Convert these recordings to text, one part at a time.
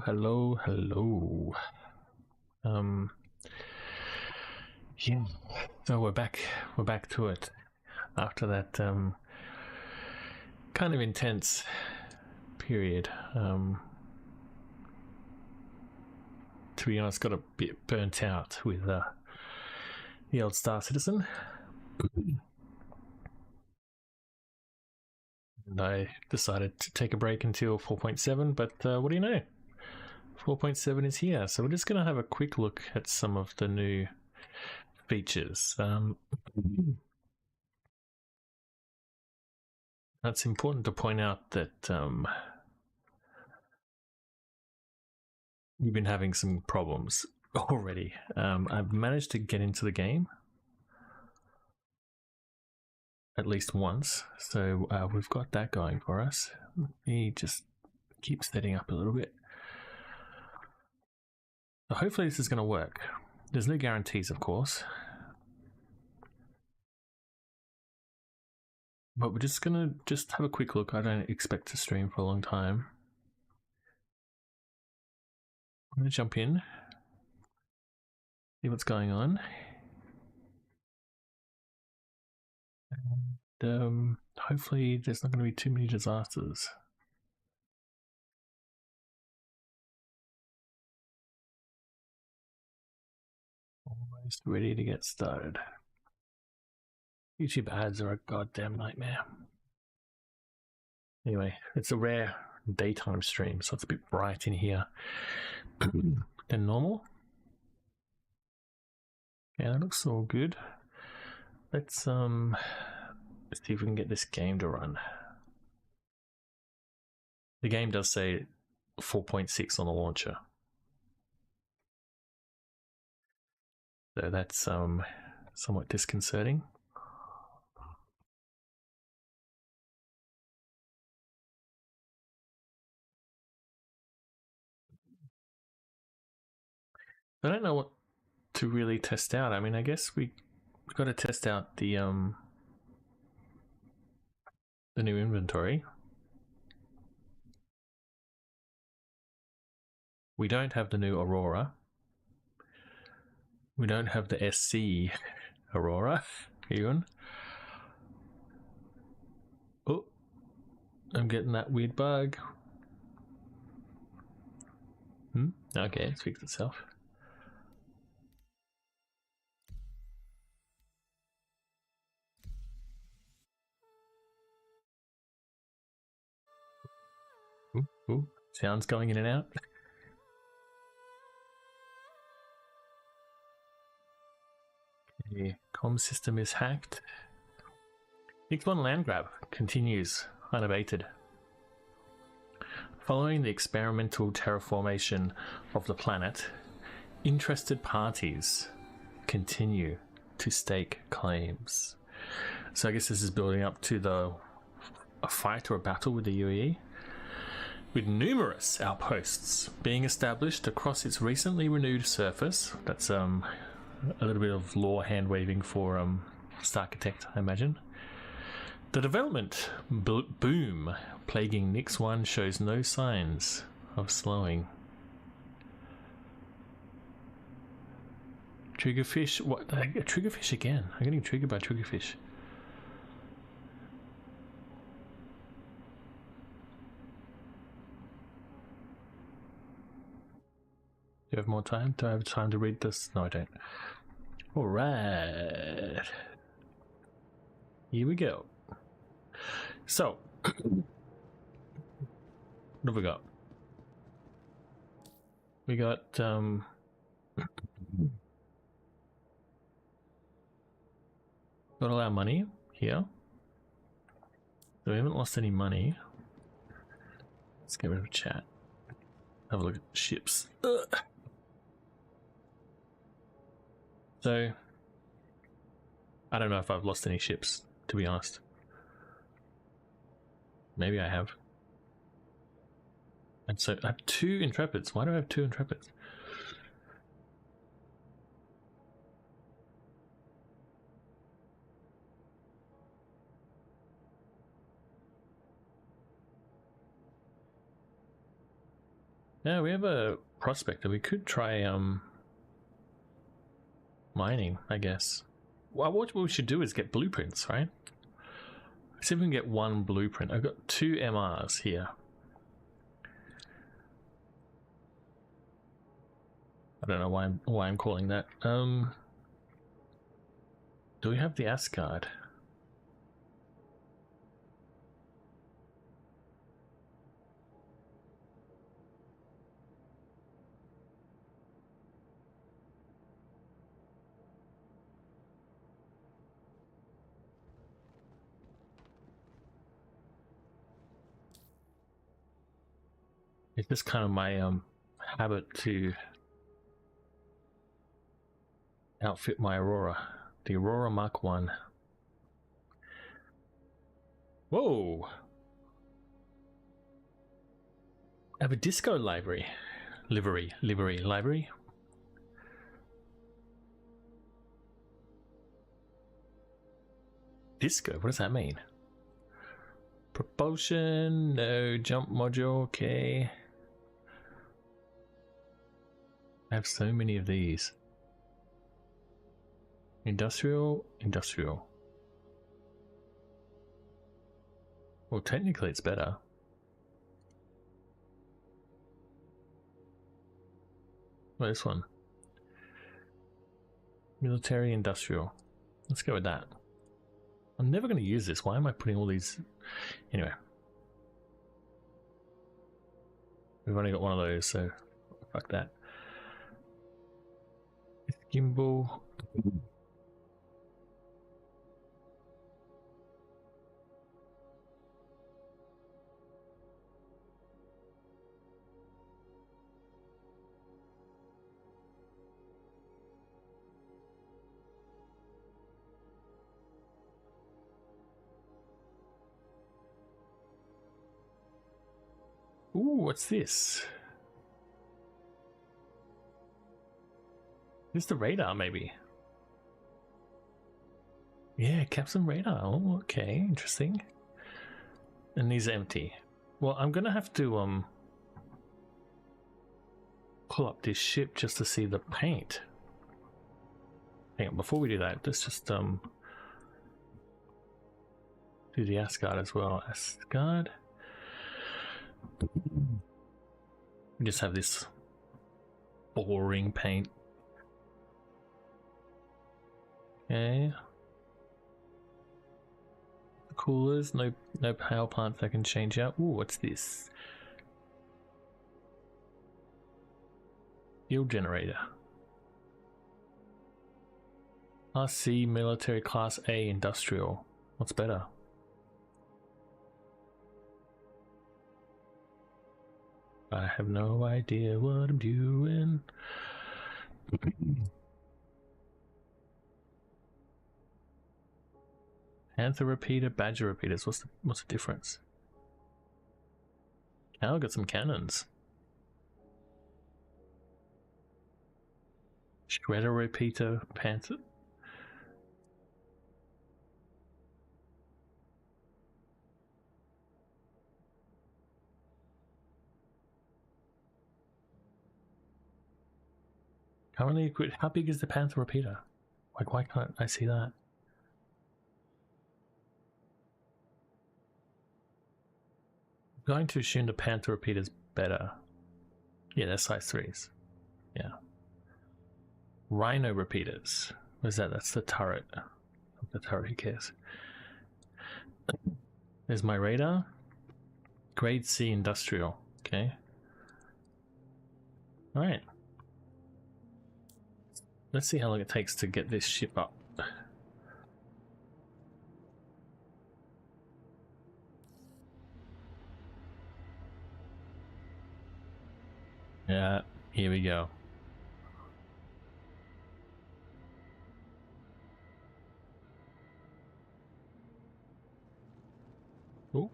hello. Yeah. So we're back to it after that kind of intense period. To be honest, got a bit burnt out with the old Star Citizen. And I decided to take a break until 4.7, but what do you know? 4.7 is here, so we're just going to have a quick look at some of the new features. It's important to point out that we've been having some problems already. I've managed to get into the game at least once, so we've got that going for us. Let me just keep setting up a little bit. So hopefully this is going to work. There's no guarantees, of course, but we're just going to have a quick look. I don't expect to stream for a long time. I'm going to jump in, see what's going on. And hopefully there's not going to be too many disasters. Almost ready to get started. YouTube ads are a goddamn nightmare. Anyway, it's a rare daytime stream, so it's a bit bright in here than normal. Yeah, that looks all good. Let's see if we can get this game to run. The game does say 4.6 on the launcher, so that's somewhat disconcerting. I don't know what to really test out. I mean, I guess we've got to test out the new inventory. We don't have the new Aurora. We don't have the SC Aurora even. Oh, I'm getting that weird bug. Okay, it's fixed itself. Ooh, sounds going in and out. The comm system is hacked. X1 land grab continues unabated. Following the experimental terraformation of the planet, interested parties continue to stake claims. So I guess this is building up to a fight or a battle with the UAE, with numerous outposts being established across its recently renewed surface. That's a little bit of lore hand waving for Starchitect, I imagine. The development boom plaguing Nix 1 shows no signs of slowing. Triggerfish? What? Triggerfish again? I'm getting triggered by triggerfish. Do you have more time? Do I have time to read this? No, I don't. Alright. Here we go. So, what have we got? We got got all our money here. So we haven't lost any money. Let's get rid of chat. Have a look at the ships. Ugh. So, I don't know if I've lost any ships, to be honest. Maybe I have. And so I have 2 Intrepids. Why do I have 2 Intrepids? Yeah, we have a prospector. We could try mining, I guess. Well, what we should do is get blueprints, right? See if we can get one blueprint. I've got 2 MRs here. I don't know why I'm calling that. Do we have the Asgard? It's just kind of my habit to outfit my Aurora. The Aurora Mark 1. Whoa! I have a disco library. Library. Disco, what does that mean? Propulsion, no. Jump module, okay. I have so many of these. Industrial. Well, technically it's better. Well, this one. Military industrial. Let's go with that. I'm never going to use this. Why am I putting all these... Anyway. We've only got one of those, so fuck that. Gimbal. Ooh, what's this? Is the radar, maybe? Yeah, captain radar. Oh, okay, interesting. And these are empty. Well, I'm gonna have to pull up this ship just to see the paint. Hang on, before we do that, let's just do the Asgard as well. Asgard. We just have this boring paint. Okay. The coolers, no power plants I can change out. Ooh, what's this? Fuel generator. Class C military, Class A industrial. What's better? I have no idea what I'm doing. Panther repeater, Badger repeaters. What's the difference? Now I've got some cannons. Shredder repeater, Panther. Currently equipped. How big is the Panther repeater? Like, why can't I see that? I'm going to assume the Panther repeater's better. Yeah, they're size 3s. Yeah. Rhino repeaters. What is that? That's the turret. The turret, who cares? There's my radar. Grade C industrial. Okay. Alright. Let's see how long it takes to get this ship up. Yeah, here we go. Oh.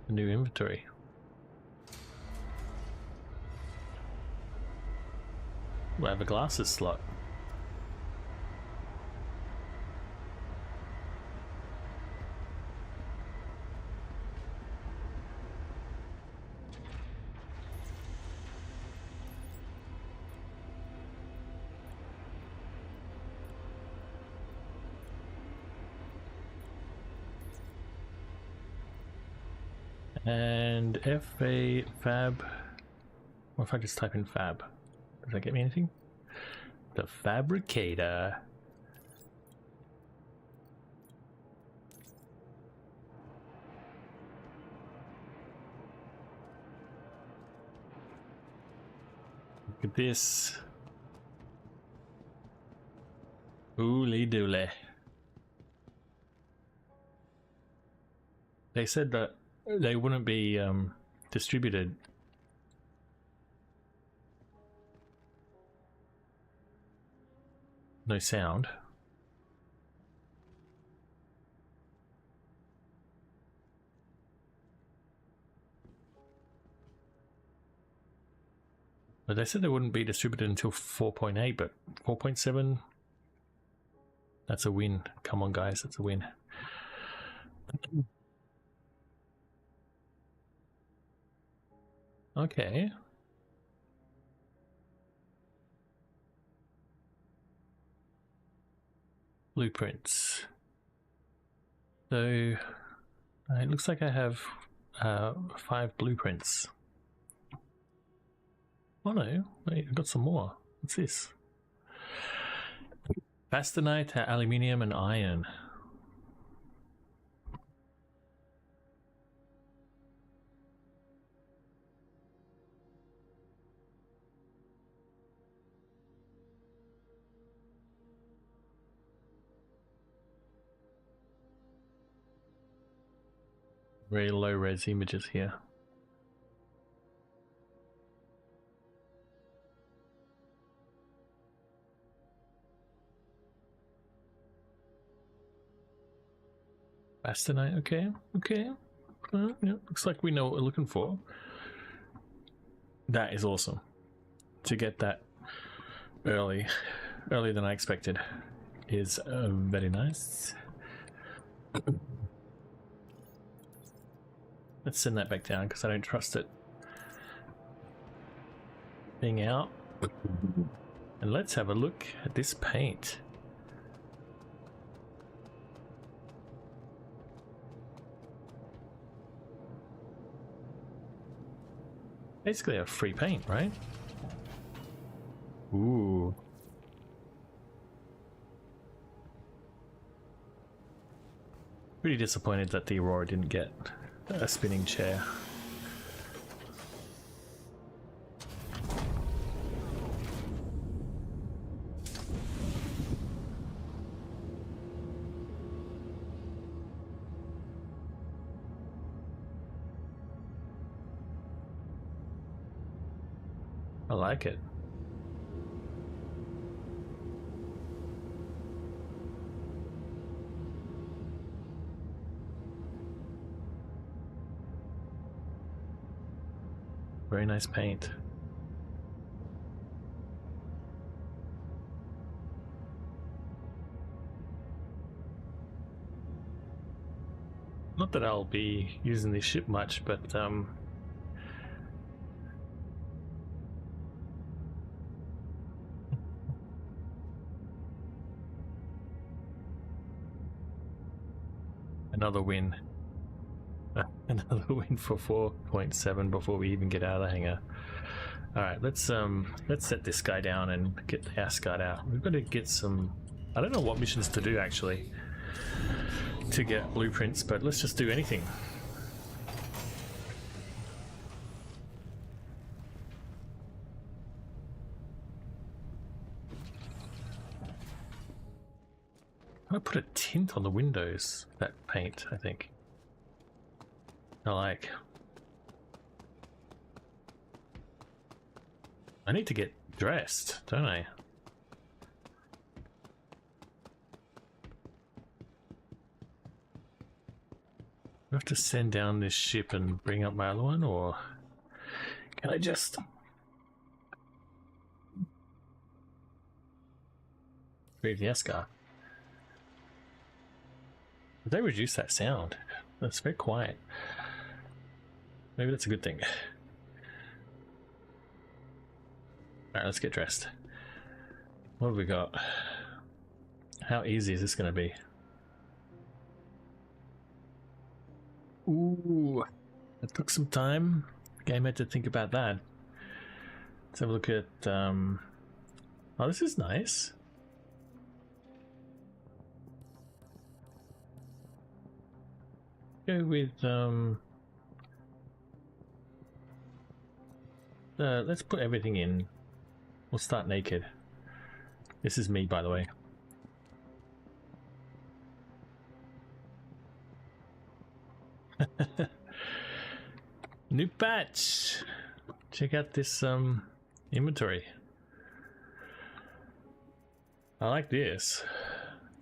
New inventory. we'll have a glasses slot. And FA fab. What if I just type in fab? Does that get me anything? The fabricator. Look at this. Ooly dooly. They said that they wouldn't be distributed. No sound. But they said they wouldn't be distributed until 4.8, but 4.7, that's a win. Come on, guys, that's a win. Okay. Blueprints. So it looks like I have 5 blueprints. Oh no, wait, I've got some more. What's this? Bastanite, aluminium, and iron. Very low res images here. Bastanite, okay, okay. Yeah, looks like we know what we're looking for. That is awesome. To get that earlier than I expected is very nice. Let's send that back down because I don't trust it being out. And let's have a look at this paint. Basically a free paint, right? Ooh. Pretty disappointed that the Aurora didn't get a spinning chair. I like it. Very nice paint. Not that I'll be using this ship much, but another win. Another win for 4.7 before we even get out of the hangar. Alright, let's set this guy down and get the Asgard out. We've got to get some... I don't know what missions to do actually to get blueprints, but let's just do anything. I'm gonna put a tint on the windows, that paint, I think. I like. I need to get dressed, don't I? I have to send down this ship and bring up my other one, or can I just... Breathe the Escar. They reduce that sound. That's very quiet. Maybe that's a good thing. Alright, let's get dressed. What have we got? How easy is this going to be? Ooh, it took some time. The game had to think about that. Let's have a look at... oh, this is nice. Go with... let's put everything in. We'll start naked. This is me, by the way. New patch. Check out this inventory. I like this.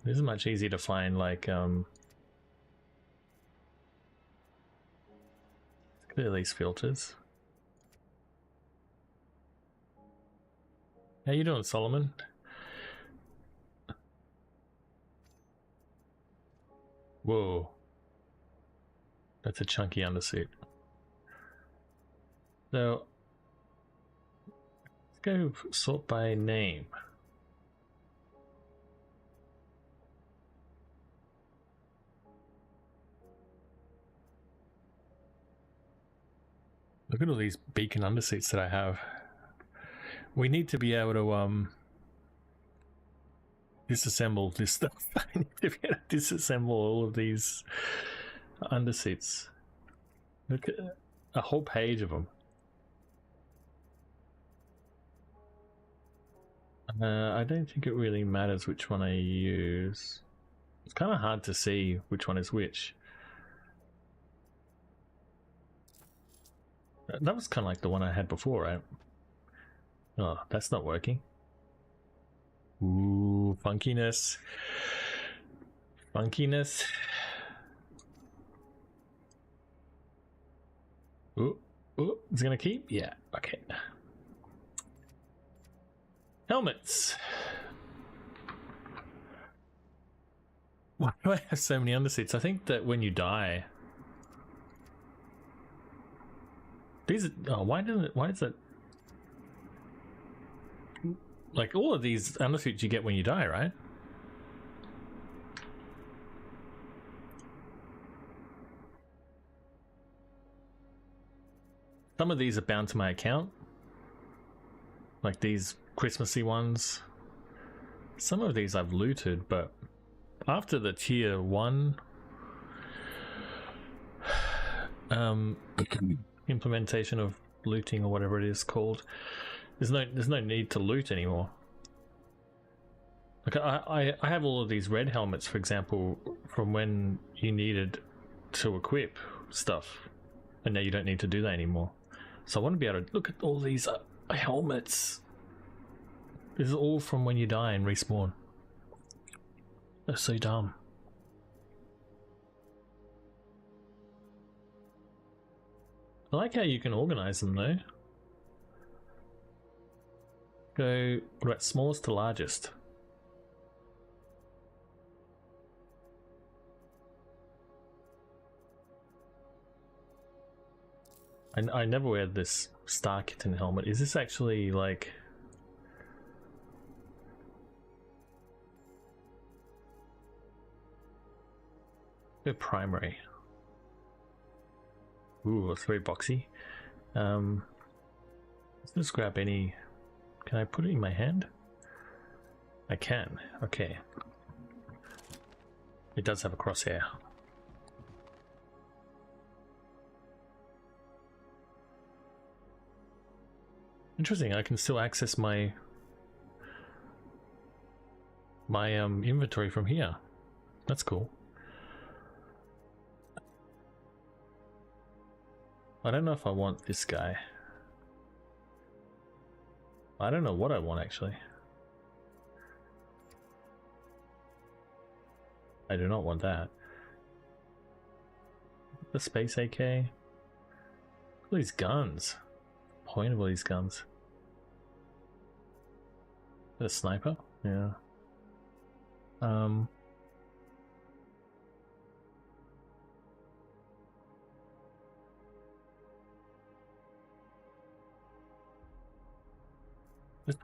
This is much easier to find. Like look at these filters. How you doing, Solomon? Whoa. That's a chunky undersuit. So, let's go sort by name. Look at all these beacon undersuits that I have. We need to be able to disassemble this stuff. I need to be able to disassemble all of these undersuits. Look at a whole page of them. I don't think it really matters which one I use. It's kind of hard to see which one is which. That was kind of like the one I had before, right? Oh, that's not working. Ooh, funkiness. Funkiness. Ooh, ooh, it's gonna keep? Yeah, okay. Helmets. Why do I have so many undersuits? I think that when you die... These are... Oh, why is it... Like, all of these undersuits you get when you die, right? Some of these are bound to my account. Like these Christmassy ones. Some of these I've looted, but after the tier 1 implementation of looting, or whatever it is called, there's no need to loot anymore. Like I have all of these red helmets, for example, from when you needed to equip stuff, and now you don't need to do that anymore. So I want to be able to look at all these helmets. This is all from when you die and respawn. That's so dumb. I like how you can organize them though. Go, what about smallest to largest? I never wear this Star Kitten helmet. Is this actually like... Go primary. Ooh, it's very boxy. Let's just grab any... Can I put it in my hand? I can. Okay. It does have a crosshair. Interesting, I can still access my inventory from here. That's cool. I don't know if I want this guy. I don't know what I want actually. I do not want that. The space AK. Look at these guns. Point of all these guns. The sniper? Yeah. Let's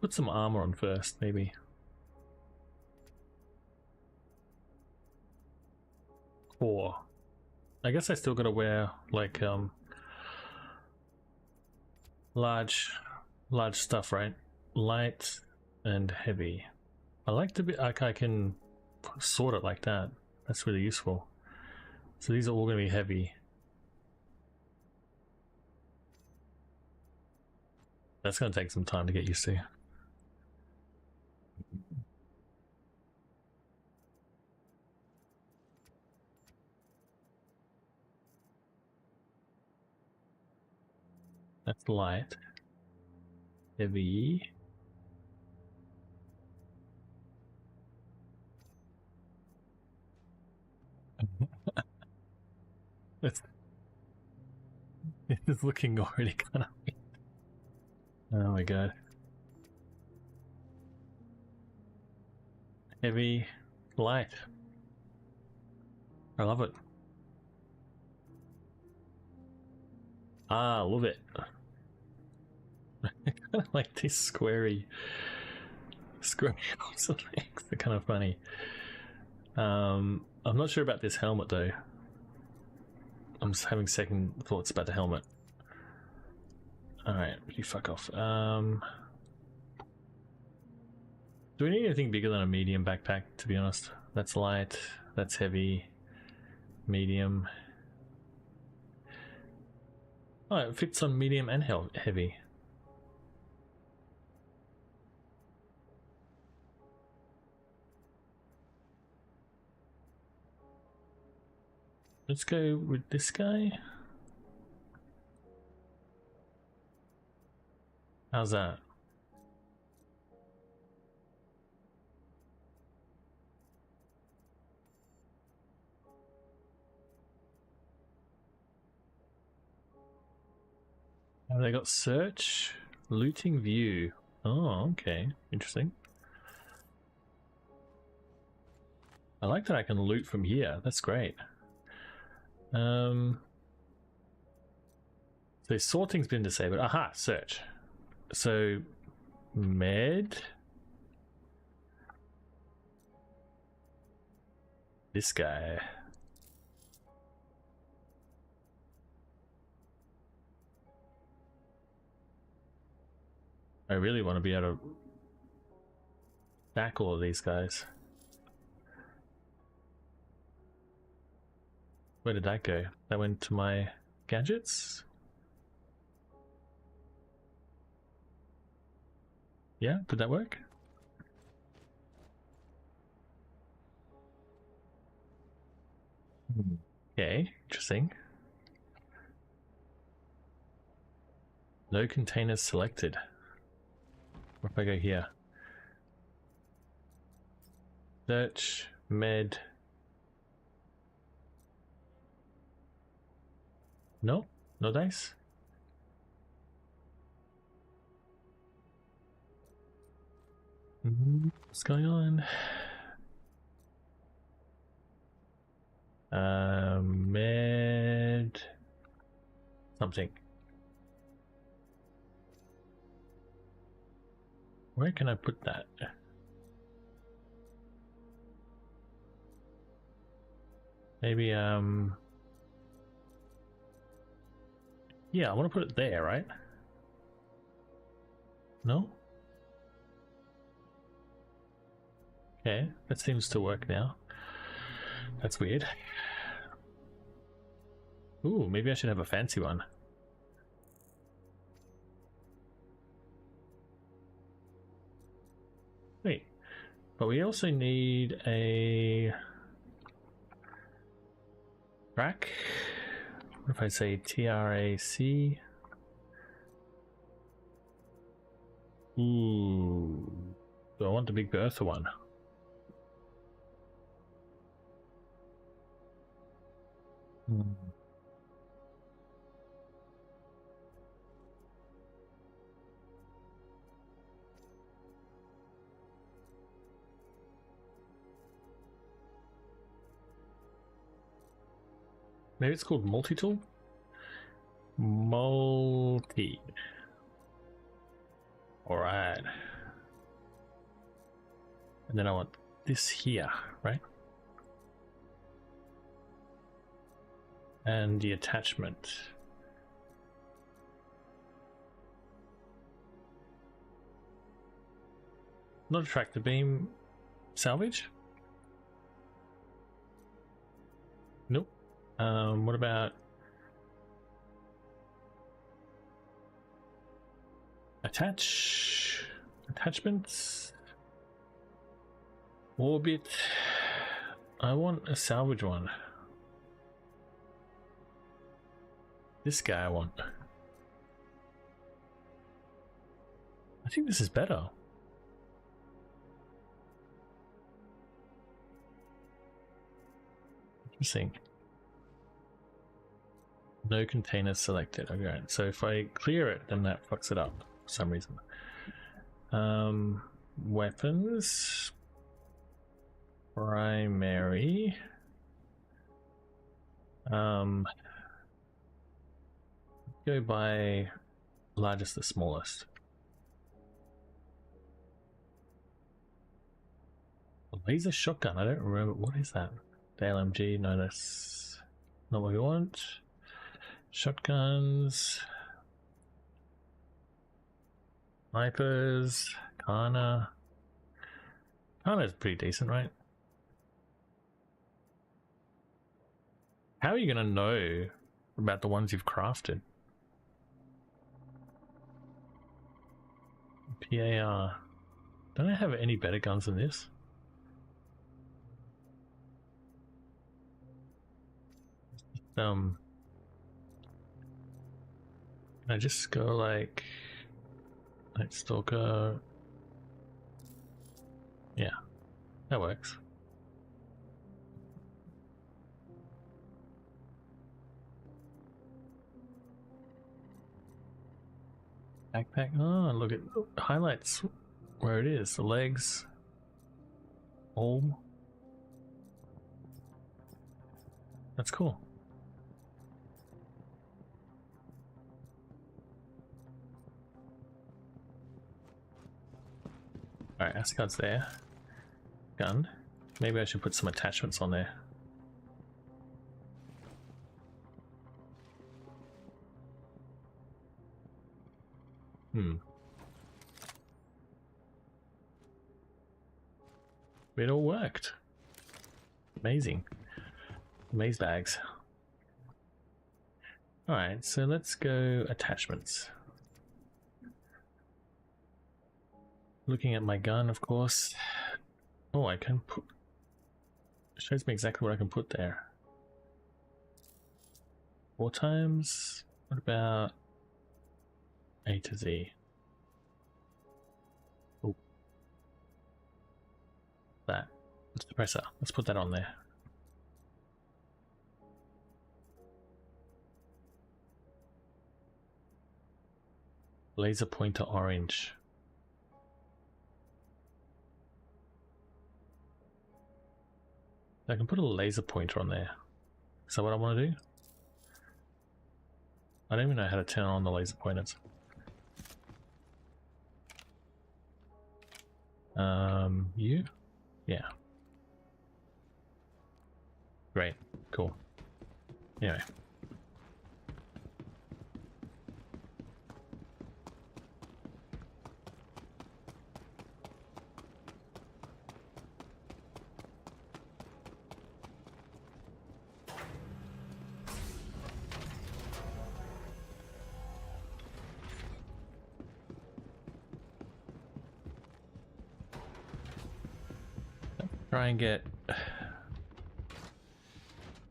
put some armor on first, maybe. Core. I guess I still gotta wear like large stuff, right? Light and heavy. I like to be like I can sort it like that. That's really useful. So these are all gonna be heavy. That's gonna take some time to get used to. That's light. Heavy. It's looking already kind of weird. Oh my god. Heavy, light. I love it. Ah, love it. I kind of like these squarey legs. They're kind of funny. I'm not sure about this helmet though. I'm just having second thoughts about the helmet. Alright, you fuck off. Do we need anything bigger than a medium backpack, to be honest? That's light, that's heavy, medium. Oh, it fits on medium and heavy. Let's go with this guy. How's that? Have they got search? Looting view. Oh, okay. Interesting. I like that I can loot from here. That's great. So sorting's been disabled. Aha, search. So med. This guy. I really want to be able to back all of these guys. Where did that go? That went to my gadgets? Yeah, did that work? Okay, interesting. No containers selected. What if I go here? Search, med. No, no dice. What's going on? Med something. Where can I put that? Maybe yeah, I want to put it there, right? No? Okay, that seems to work now. That's weird. Ooh, maybe I should have a fancy one. Wait, but we also need a track. What if I say TRAC? Ooh, do I want the Big Bertha one? Maybe it's called multi-tool? Multi. Alright. And then I want this here, right? And the attachment. Not a tractor beam salvage? Nope. What about attachments? Orbit. I want a salvage one. This guy I want. I think this is better. Interesting. No containers selected. Okay, so if I clear it, then that fucks it up for some reason. Weapons. Primary. Go by largest to smallest. A laser shotgun. I don't remember. What is that? The LMG. No, that's not what we want. Shotguns. Snipers. Kana. Kana is pretty decent, right? How are you going to know about the ones you've crafted? PAR. Don't I have any better guns than this? Can I just go like Night Stalker? Yeah, that works. Backpack. Oh, look at highlights where it is. The legs. All. That's cool. Alright, Asgard's there. Gun. Maybe I should put some attachments on there. It all worked. Amazing. Maze bags. Alright, so let's go attachments. Looking at my gun, of course. Oh, I can put... It shows me exactly what I can put there. 4 times? What about A to Z? Oh. That. Suppressor. Let's put that on there. Laser pointer orange. I can put a laser pointer on there. Is that what I want to do? I don't even know how to turn on the laser pointers. You? Yeah. Great. Cool. Anyway. Try and get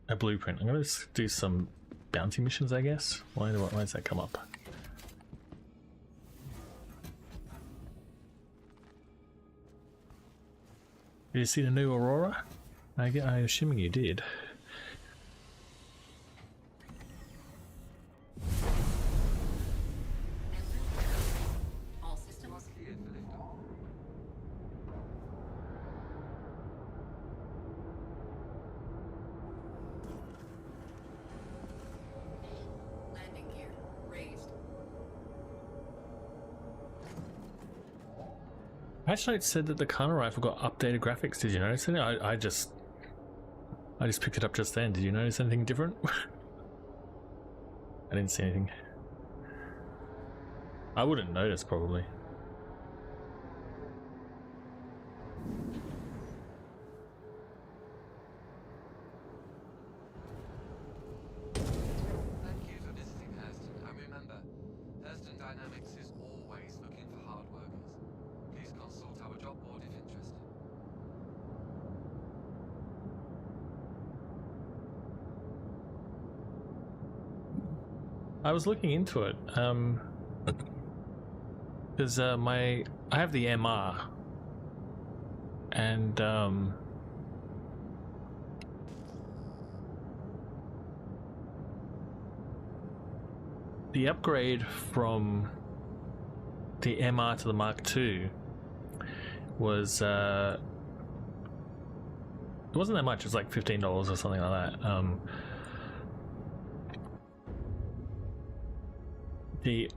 a blueprint. I'm going to do some bounty missions, I guess. Why does that come up? Did you see the new Aurora? I'm assuming you did. Patch notes said that the Kana rifle got updated graphics. Did you notice it? I just picked it up just then. Did you notice anything different? I didn't see anything. I wouldn't notice probably. I was looking into it, because I have the MR, and the upgrade from the MR to the Mark II was it wasn't that much. It was like $15 or something like that.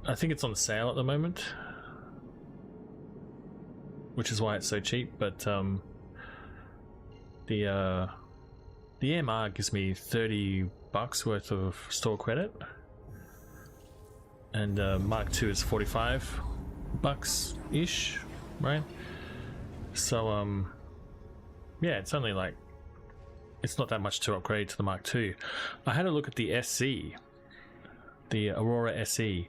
I think it's on sale at the moment, which is why it's so cheap. But the MR gives me $30 worth of store credit, and Mark II is $45 ish, right? So yeah, it's only like, it's not that much to upgrade to the Mark II. I had a look at the SC. The Aurora SE.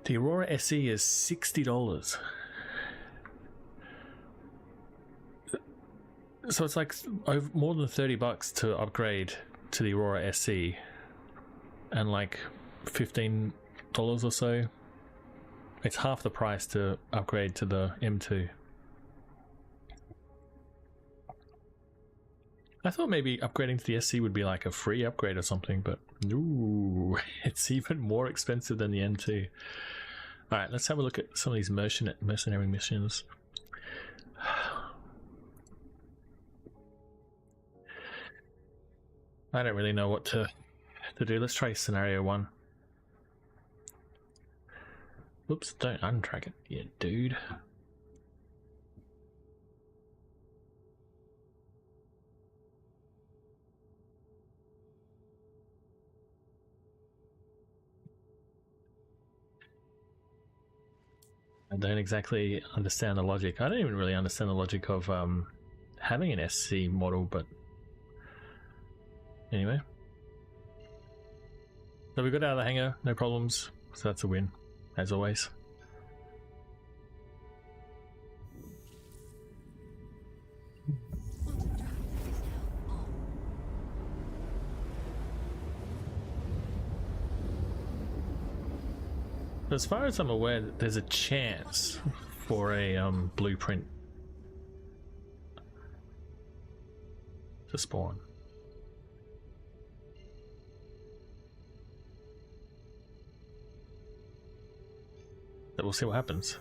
The Aurora SE is $60. So it's like more than $30 to upgrade to the Aurora SE, and like $15 or so. It's half the price to upgrade to the M2. I thought maybe upgrading to the SC would be like a free upgrade or something, but no, it's even more expensive than the M2. Alright, let's have a look at some of these mercenary missions. I don't really know what to do. Let's try scenario 1. Oops, don't untrack it, you dude. I don't exactly understand the logic. I don't even really understand the logic of having an SC model, but anyway. So we got out of the hangar, no problems. So that's a win, as always. As far as I'm aware, there's a chance for a blueprint to spawn. But we'll see what happens.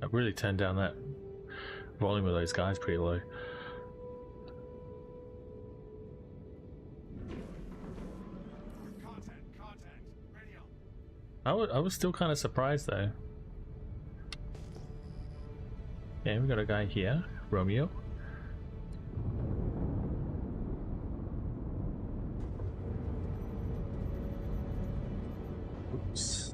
I really turned down that volume of those guys pretty low. I was still kind of surprised though. Yeah, we got a guy here, Romeo. Oops.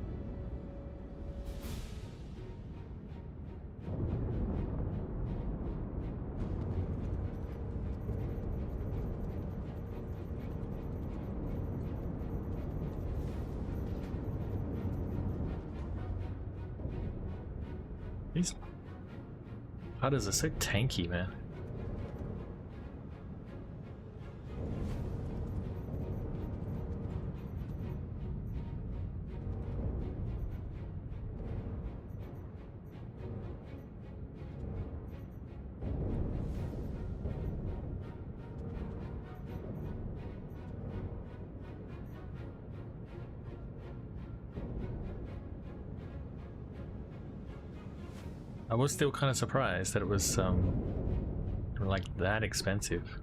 These putters are so tanky, man. I was still kind of surprised that it was like that expensive.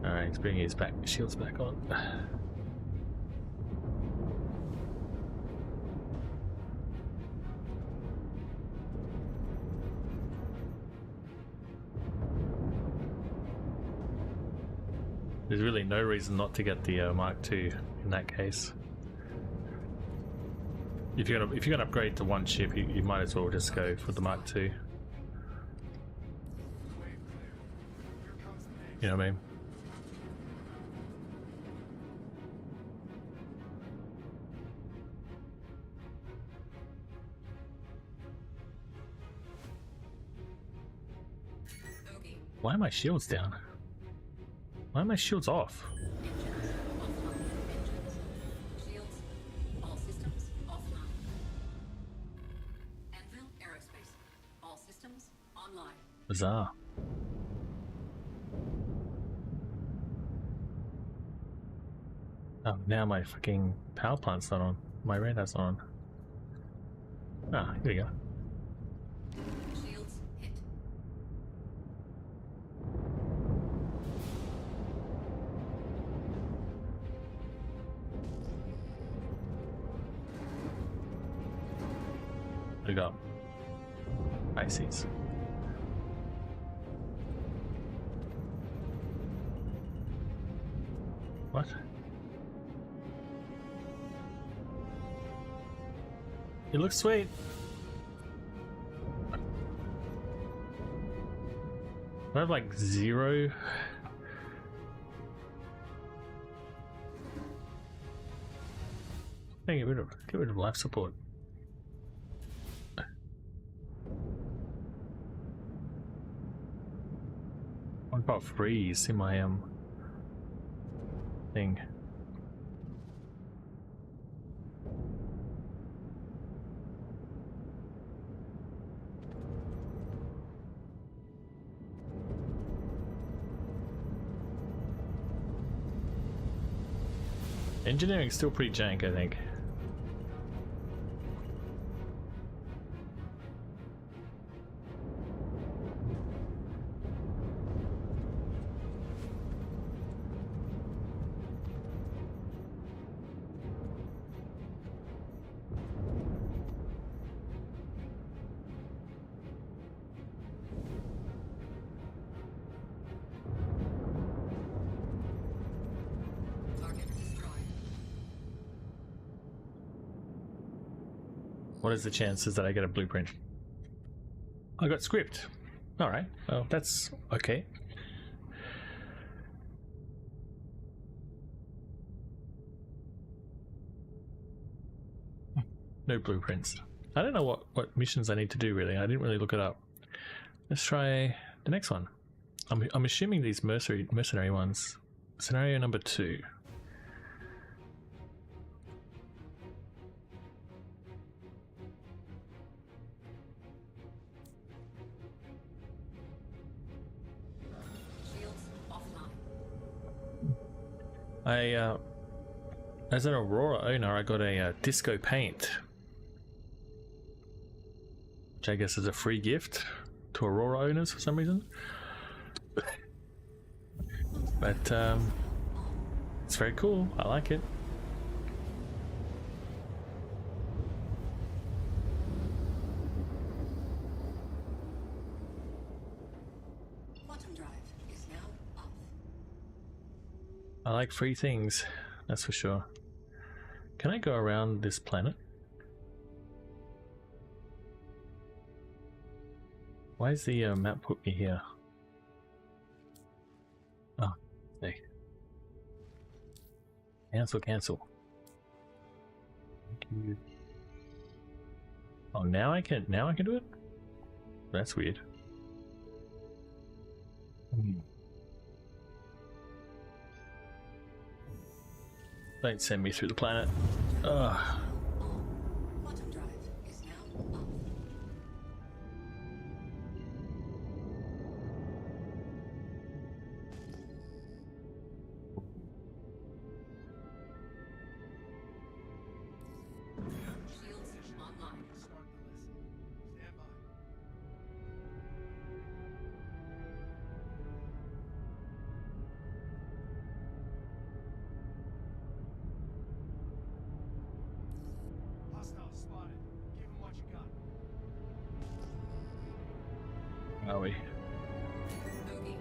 Alright, he's bringing his shields back on. There's really no reason not to get the Mark II in that case. If you're gonna upgrade to one ship, you might as well just go for the Mark II. You know what I mean? Why are my shields down? Why are my shields off? Bizarre. Oh, now my fucking power plant's not on. My radar's not on. Ah, here we go. Shields hit. We got Pisces. What? It looks sweet. I have like 0. Hey, get rid of life support. What about freeze in my thing? Engineering's still pretty jank, I think. What is the chances that I get a blueprint? I got script. Alright, well, that's okay. No blueprints. I don't know what missions I need to do, really. I didn't really look it up. Let's try the next one. I'm assuming these mercenary ones. Scenario number 2. As an Aurora owner, I got a disco paint, which I guess is a free gift to Aurora owners for some reason. But it's very cool. I like it. I like free things, that's for sure. Can I go around this planet? Why is the map put me here? Oh, there. Cancel. Thank you. Oh, now I can do it? That's weird. Don't send me through the planet. Ugh. Quantum drive is now off. Shields online. are we? Bogey.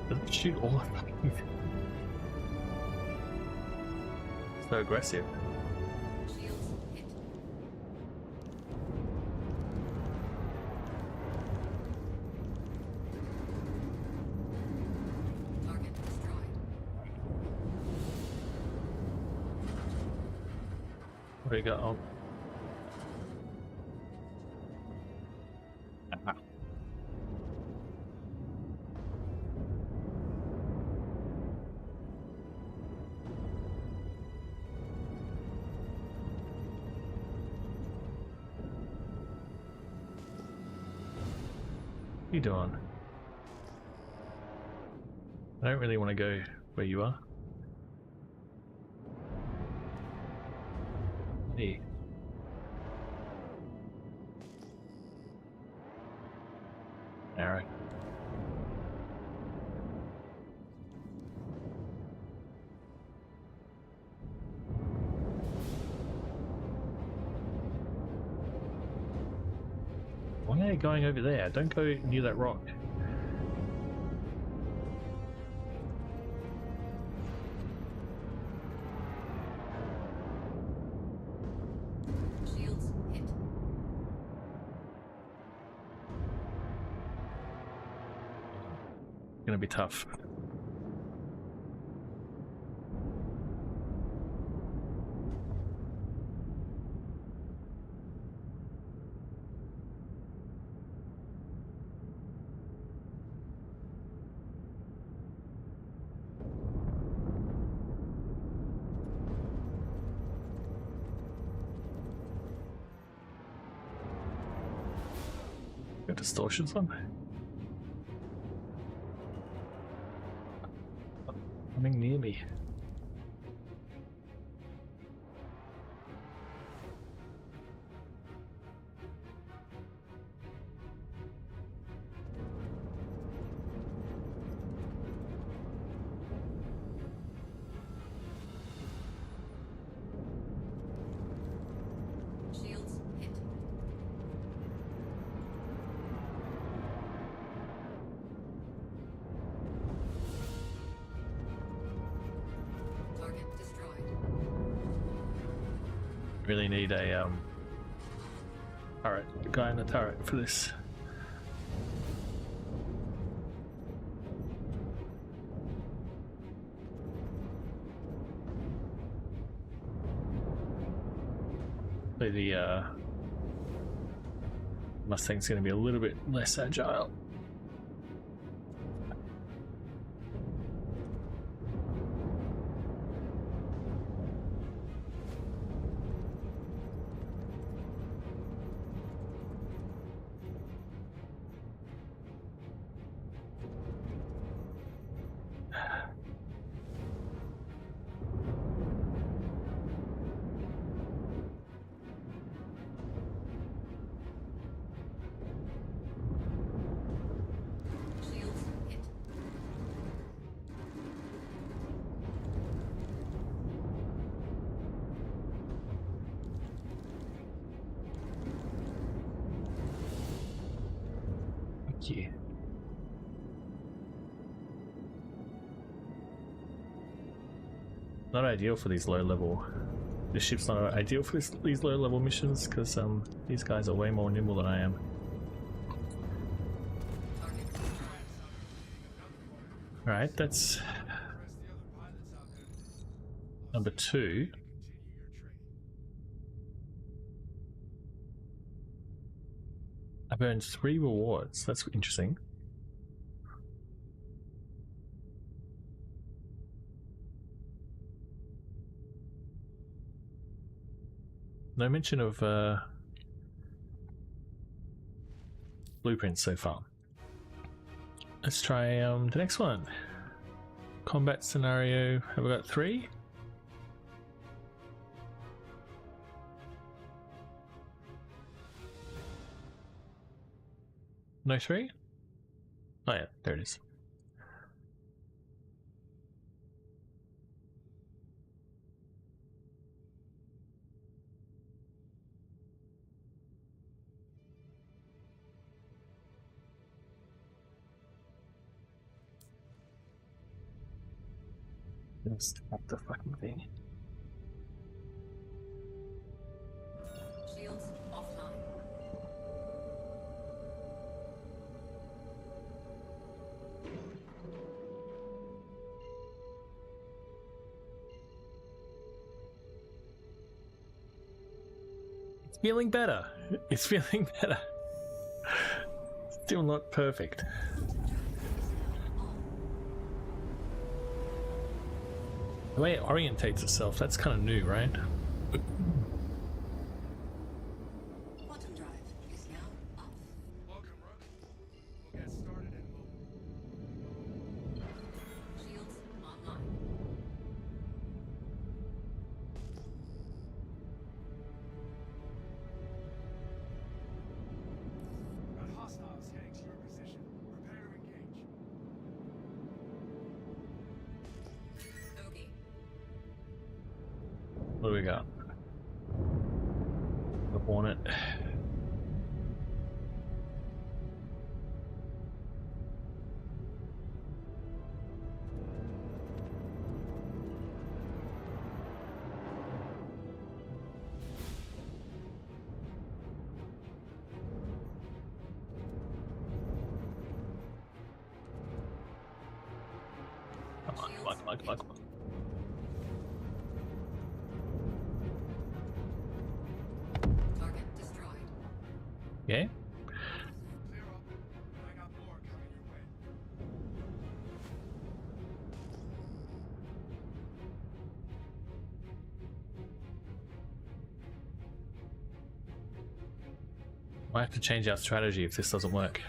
Doesn't shoot all of them. So aggressive. Shields hit. Target destroyed. What do you got on? Ah. What are you doing? I don't really want to go where you are. Hey. Alright. Why are you going over there? Don't go near that rock. Shields hit. Gonna be tough. Got distortions on. Coming near me. Shields hit. Target destroyed. Really need a turret, guy in the turret for this. So the Mustang's going to be a little bit less agile. Shields hit. Thank you. Not ideal for these low level. This ship's not ideal for these low level missions because these guys are way more nimble than I am. Target destroyed. Alright, that's number 2. I've earned 3 rewards. That's interesting. No mention of blueprints so far. Let's try the next one. Combat scenario. Have we got 3? No 3? Oh yeah, there it is. Just stop the fucking thing. Shields offline. It's feeling better. It's feeling better. Still not perfect. The way it orientates itself, that's kind of new, right? Quantum drive is now off. Welcome, Rook. We'll get started in a moment. Shields online. Got hostiles heading to your position. Prepare to engage. Okay. What do we got? The Hornet. Come on. Target destroyed. Yeah? Clear up. I got more coming your way. Might have to change our strategy if this doesn't work.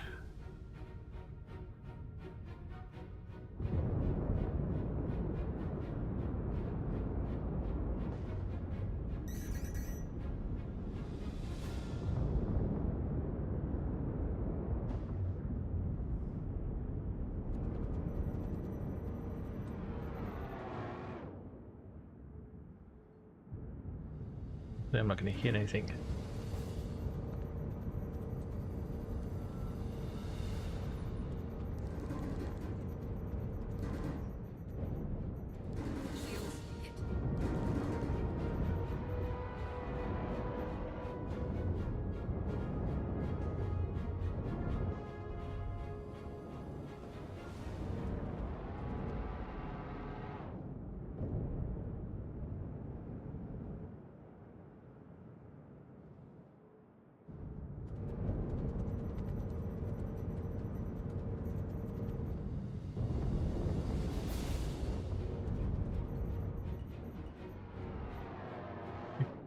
I'm not going to hit anything. Shields hit.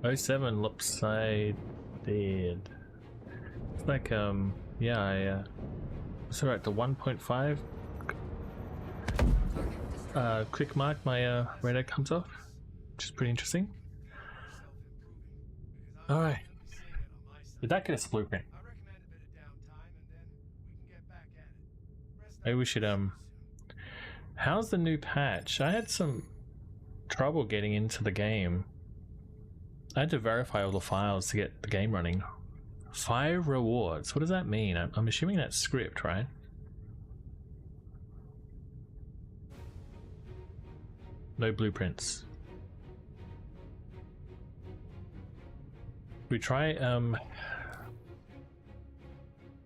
Oh 07 lopsided. It's like yeah, so at the 1.5 Target destroyed. quick mark my radar comes off, which is pretty interesting. Alright. Did that get us a blueprint? I recommend a bit of downtime and then we can get back at it. Rest Maybe up we should soon. how's the new patch? I had some trouble getting into the game. I had to verify all the files to get the game running. 5 rewards. What does that mean? I'm assuming that's script, right? No blueprints. We try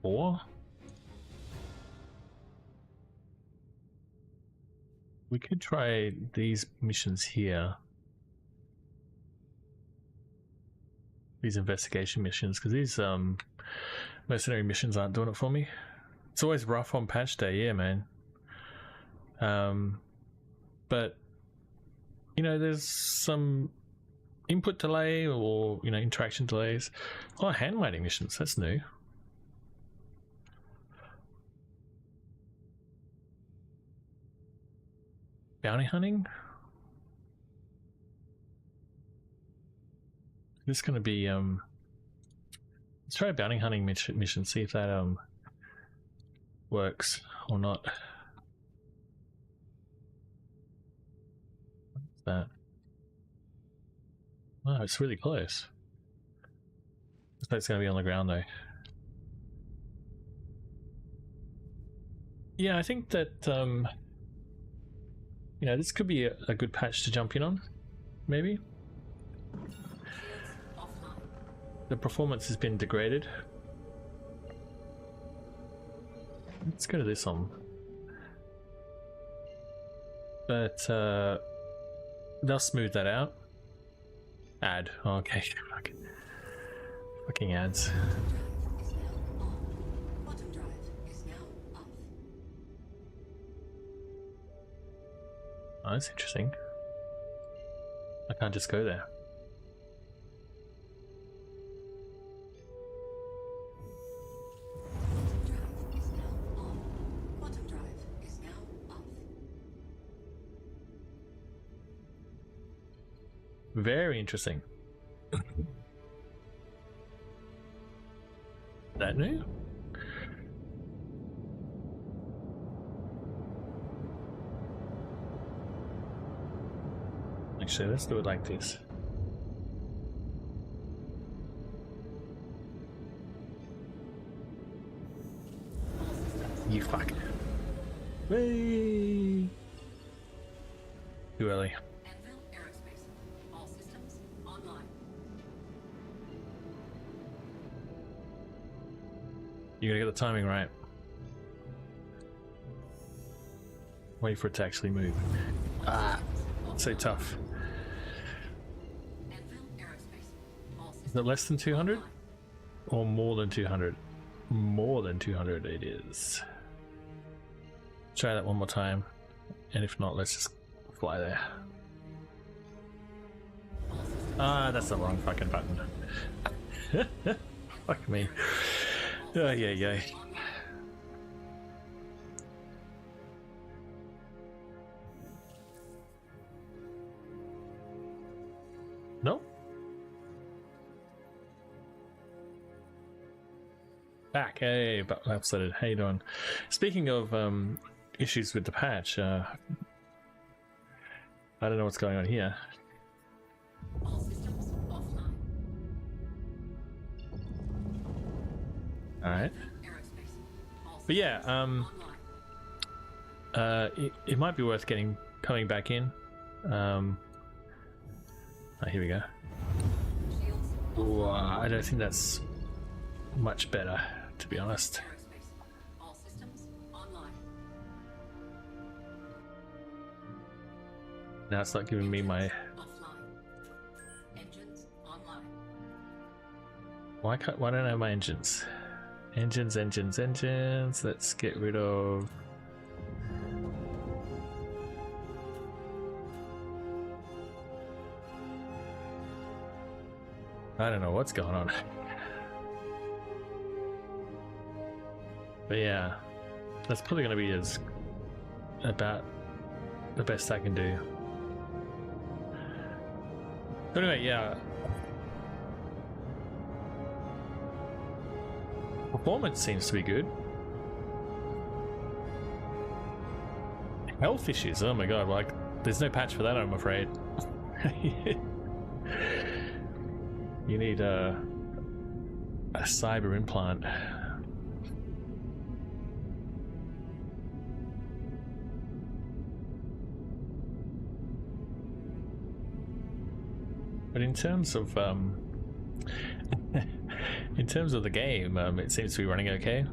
4. We could try these missions here. These investigation missions, because these mercenary missions aren't doing it for me. It's always rough on patch day, yeah, man. But you know, there's some input delay or interaction delays. Oh, handwriting missions, that's new. Bounty hunting. This is going to be let's try a bounty hunting mission, see if that works or not. What's that? Oh, it's really close. Looks like it's going to be on the ground though. Yeah, I think that You know, this could be a good patch to jump in on, maybe. The performance has been degraded. Let's go to this one. But they'll smooth that out. Ad. Oh, okay. Fucking ads. Quantum drive is now off. Oh, that's interesting. I can't just go there. Quantum drive is now off. Very interesting. That new? Actually, let's do it like this. You fuck. Hey! Too early. Anvil Aerospace. All systems online. You gotta get the timing right. Wait for it to actually move. Ah, so tough. Anvil Aerospace. All Is systems it less than 200? online. Or more than 200? More than 200 it is. Try that one more time. And if not, let's just fly there. Ah, that's the wrong fucking button. Fuck me. Oh, yeah. No? Back. Hey, upsetted. How you doing? Speaking of issues with the patch, I don't know what's going on here. All systems offline. Alright. Aerospace. All But yeah, online. it might be worth coming back in. Here we go. Shields Ooh, I don't think that's much better, to be honest. Aerospace. All systems online. Now it's not giving me my... Offline. Engines online. Why don't I have my engines? Engines. Let's get rid of... I don't know what's going on. But yeah, that's probably going to be about the best I can do. But anyway, yeah. Performance seems to be good. Health issues, oh my god, like, there's no patch for that, I'm afraid. You need a cyber implant. But in terms of in terms of the game, it seems to be running okay.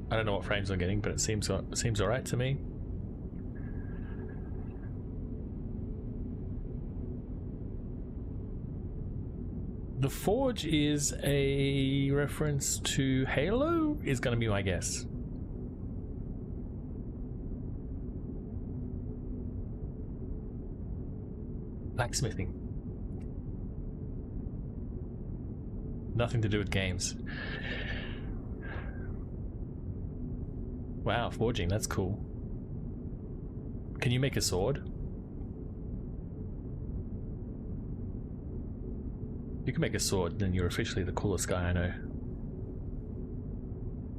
I don't know what frames I'm getting, but it seems alright to me. The Forge is a reference to Halo, is going to be my guess. Blacksmithing. Nothing to do with games. Wow, forging, that's cool. Can you make a sword? If you can make a sword, then you're officially the coolest guy I know.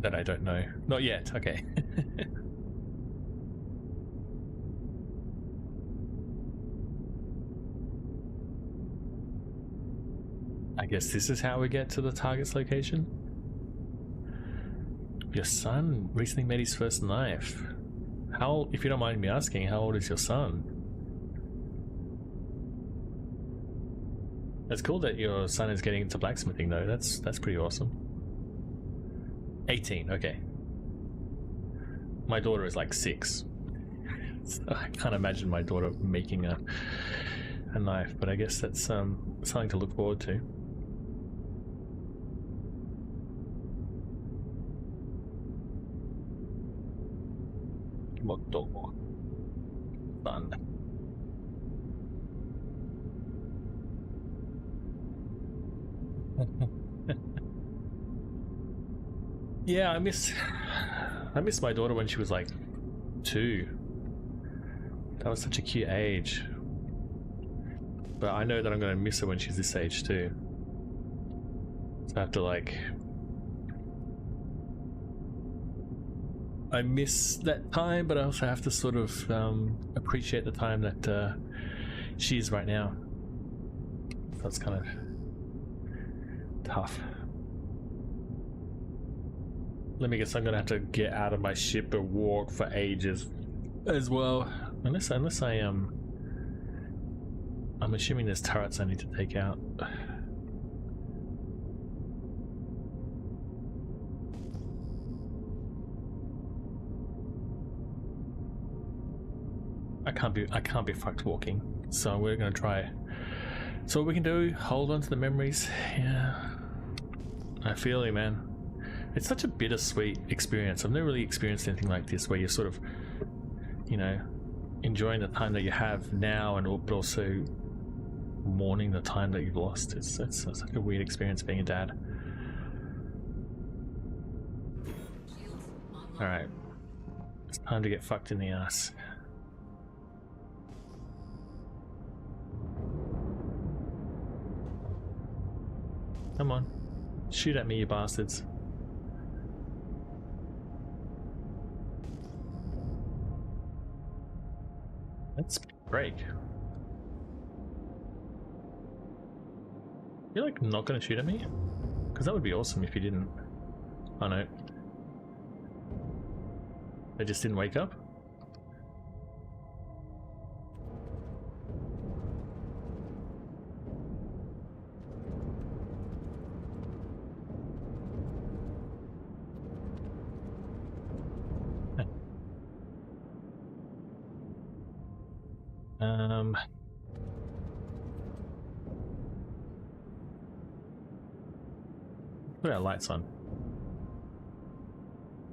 That I don't know. Not yet, okay. I guess this is how we get to the target's location. Your son recently made his first knife. How, if you don't mind me asking, how old is your son? It's cool that your son is getting into blacksmithing though. That's pretty awesome. 18, okay. My daughter is like 6. So I can't imagine my daughter making a knife, but I guess that's something to look forward to. Motor. Fun. Yeah, I miss my daughter when she was like 2. That was such a cute age. But I know that I'm gonna miss her when she's this age too. So I have to like... I miss that time, but I also have to sort of appreciate the time that she is right now. That's kind of tough. Let me guess, I'm gonna have to get out of my ship and walk for ages as well. Unless I I'm assuming there's turrets I need to take out. I can't be fucked walking. So we're gonna try. So what we can do, hold on to the memories. Yeah. I feel you, man. It's such a bittersweet experience. I've never really experienced anything like this where you're sort of, you know, enjoying the time that you have now and but also mourning the time that you've lost. It's such a weird experience being a dad. Alright. It's time to get fucked in the ass. Come on. Shoot at me, you bastards. Let's break. You're like not gonna shoot at me? Because that would be awesome if you didn't. Oh no. They just didn't wake up? Put our lights on.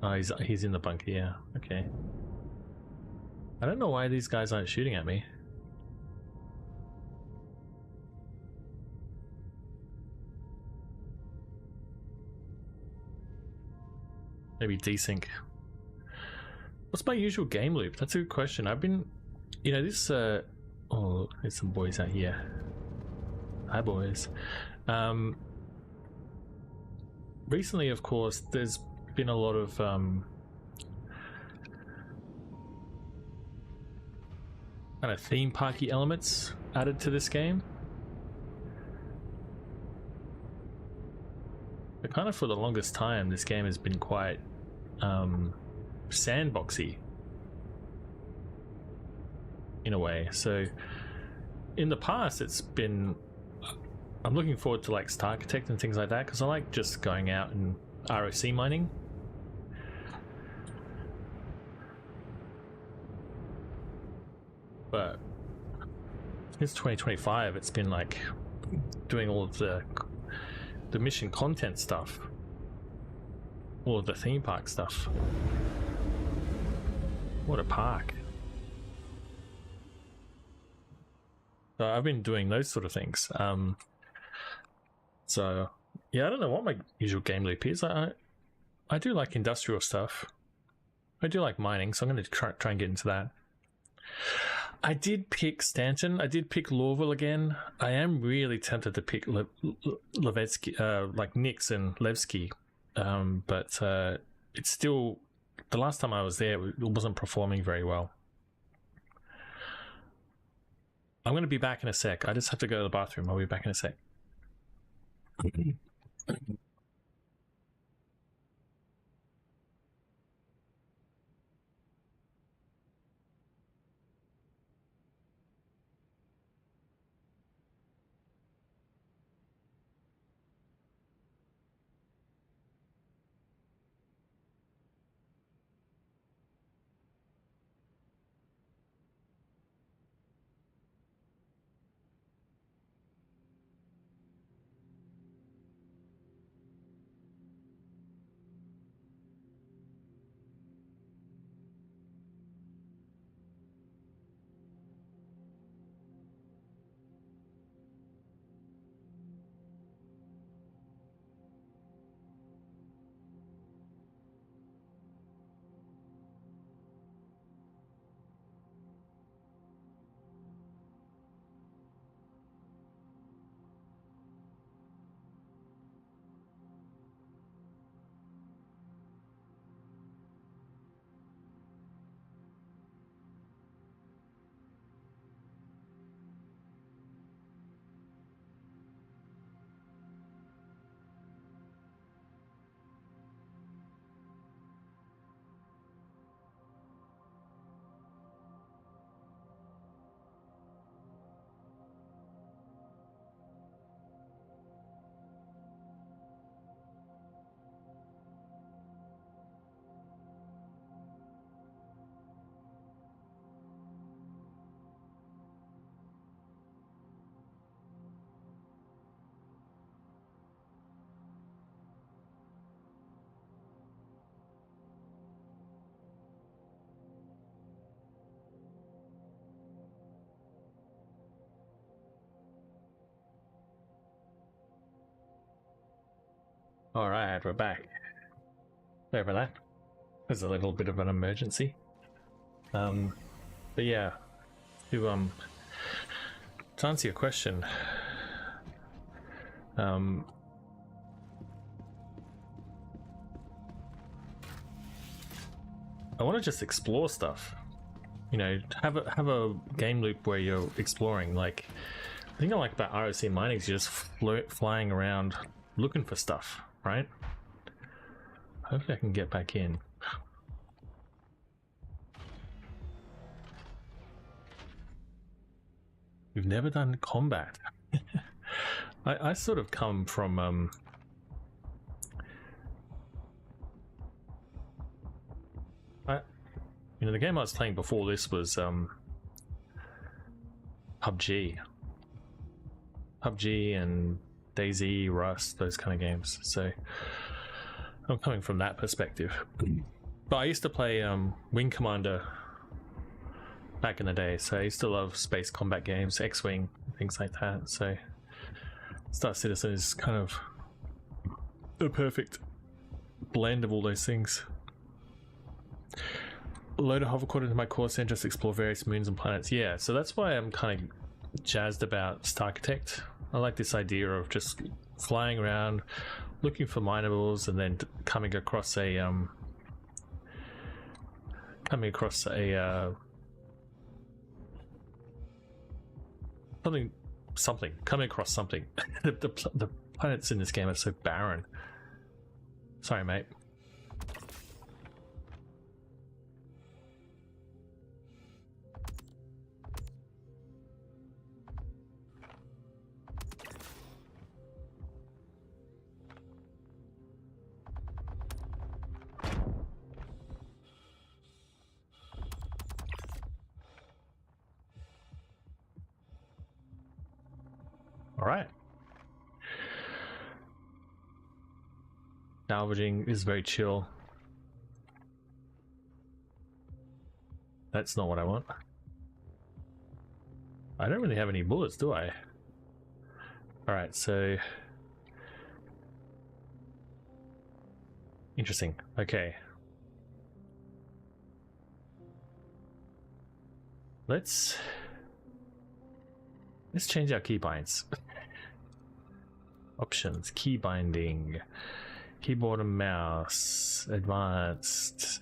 Oh, he's in the bunker, yeah. Okay. I don't know why these guys aren't shooting at me. Maybe desync. What's my usual game loop? That's a good question. I've been, you know, this oh, there's some boys out here. Hi boys. Recently, of course, there's been a lot of kind of theme parky elements added to this game. But kind of for the longest time, this game has been quite sandboxy in a way. So in the past, it's been... I'm looking forward to like Star Architect and things like that because I like just going out and ROC mining. But since 2025, it's been like doing all of the mission content stuff, all of the theme park stuff. What a park! So I've been doing those sort of things. So yeah, I don't know what my usual game loop is. I do like industrial stuff. I do like mining, so I'm going to try and get into that. I did pick Stanton. I did pick Lorville again. I am really tempted to pick Levetsky, like Nix and Levski, but it's still, the last time I was there, it wasn't performing very well. I'm going to be back in a sec. I just have to go to the bathroom. I'll be back in a sec. Alright, we're back. Sorry about that. There's a little bit of an emergency. But yeah, to answer your question, I want to just explore stuff. You know, have a game loop where you're exploring. Like, the thing I like about ROC mining is you're just flying around looking for stuff, right? Hopefully I can get back in. We've never done combat. I sort of come from you know, the game I was playing before this was PUBG and DayZ, Rust, those kind of games. So I'm coming from that perspective. But I used to play Wing Commander back in the day, so I used to love space combat games, X-Wing, things like that. So Star Citizen is kind of the perfect blend of all those things. Load a hovercraft into my course and just explore various moons and planets. Yeah, so that's why I'm kind of jazzed about Starchitect. I like this idea of just flying around, looking for minables, and then coming across a coming across something the planets in this game are so barren. Sorry, mate. All right. Salvaging is very chill. That's not what I want. I don't really have any bullets, do I? All right, so interesting. Okay. Let's change our keybinds. Options, key binding, keyboard and mouse, advanced.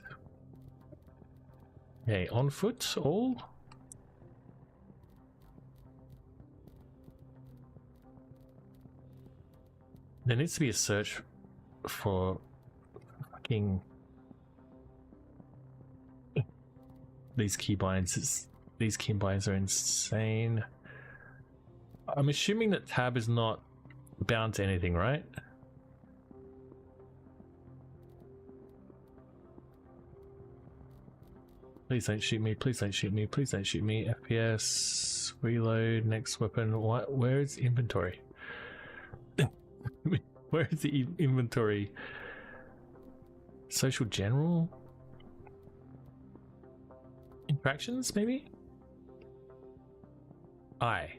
Okay, on foot, all. There needs to be a search for fucking these keybinds. These keybinds are insane. I'm assuming that tab is not bound to anything, right? Please don't shoot me, please don't shoot me, please don't shoot me. FPS, reload, next weapon. What? Where is inventory? Where is the inventory? Social general? Interactions, maybe? I.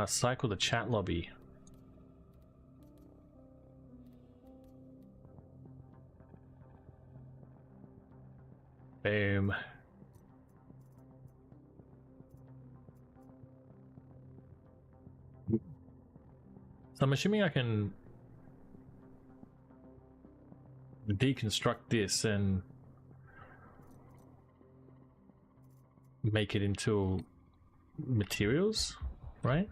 Cycle the chat lobby. Boom. So I'm assuming I can deconstruct this and make it into materials, right?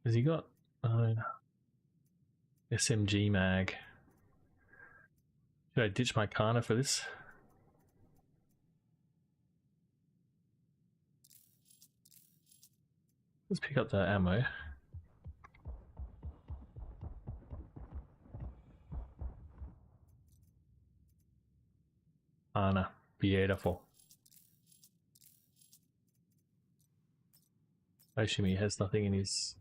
Has he got SMG mag? Should I ditch my Kana for this? Let's pick up the ammo. Kana, beautiful. I assume he has nothing in his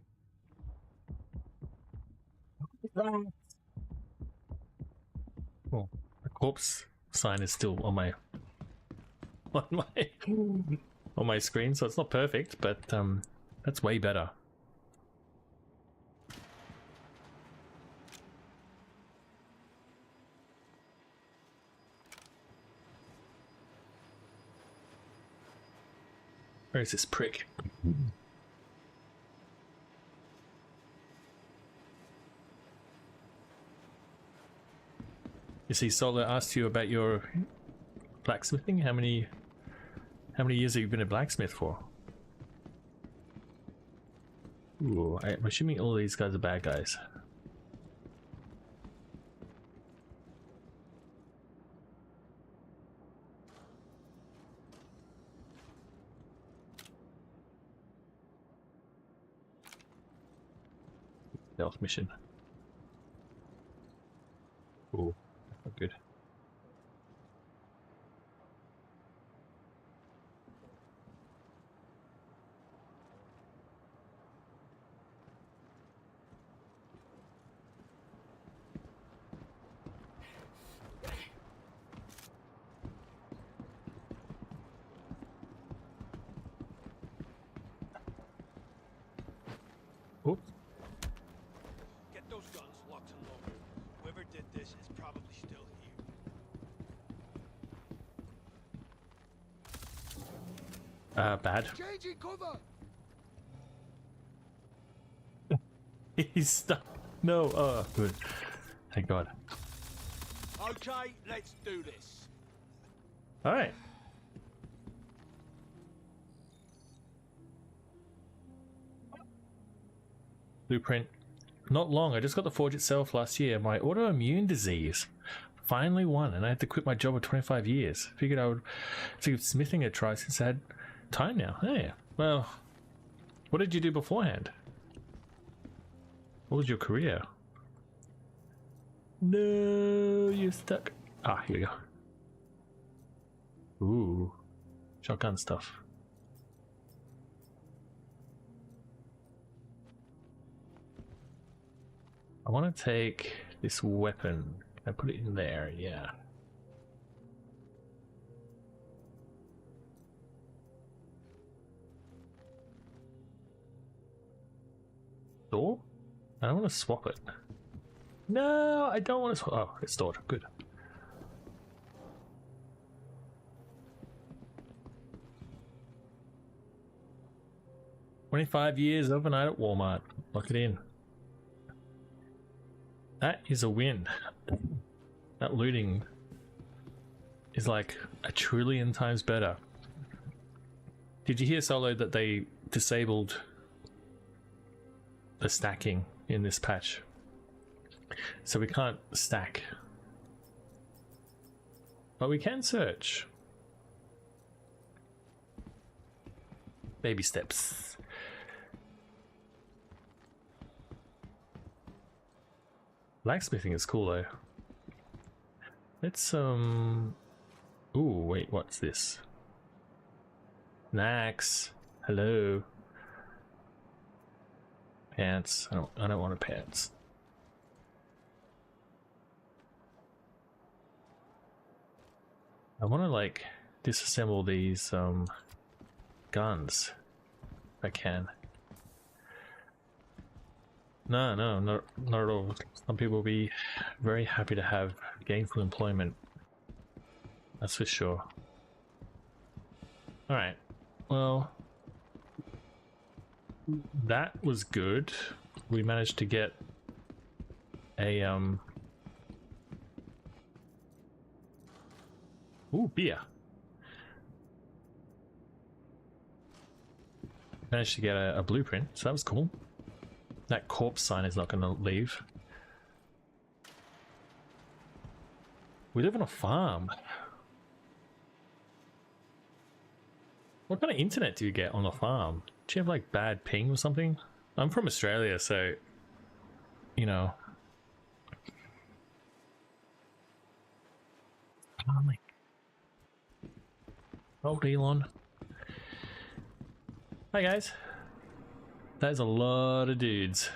Well, the corpse sign is still on my on my screen, so it's not perfect, but that's way better. Where is this prick? You see, Solo asked you about your blacksmithing. How many years have you been a blacksmith for? Ooh, I'm assuming all these guys are bad guys. Stealth mission. Ooh, not good. Oops. Get those guns locked and loaded. Whoever did this is probably still here. Bad. Changing cover! He's stuck. No, good. Thank God. Okay, let's do this. Alright. Blueprint. Not long. I just got the forge itself last year. My autoimmune disease finally won, and I had to quit my job of 25 years. Figured I would give smithing a try since I had time now. Hey, well, what did you do beforehand? What was your career? No, you're stuck. Ah, here we go. Ooh, shotgun stuff. I want to take this weapon. Can I put it in there? Yeah. Door? I don't want to swap it. No, I don't want to swap. Oh, it's stored. Good. "25 years overnight at Walmart." Lock it in. That is a win. That looting is like a trillion times better. Did you hear, Solo, that they disabled the stacking in this patch? So we can't stack. But we can search. Baby steps. Blacksmithing is cool though. Let's ooh, wait, what's this? Nax. Hello. Pants. I don't want a pants. I want to like disassemble these guns if I can. No, not at all. Some people will be very happy to have gainful employment. That's for sure. Alright. Well, that was good. We managed to get a ooh, beer. Managed to get a blueprint, so that was cool. That corpse sign is not going to leave. We live on a farm. What kind of internet do you get on a farm? Do you have like bad ping or something? I'm from Australia, so you know. Oh my. Oh, Elon. Hi guys. That is a lot of dudes.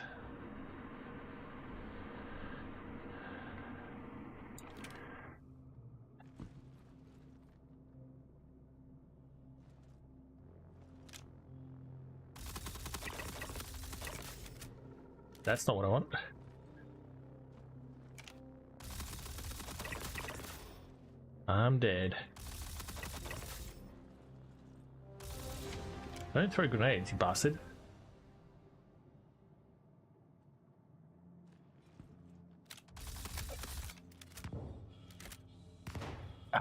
That's not what I want. I'm dead. Don't throw grenades, you bastard. Ah.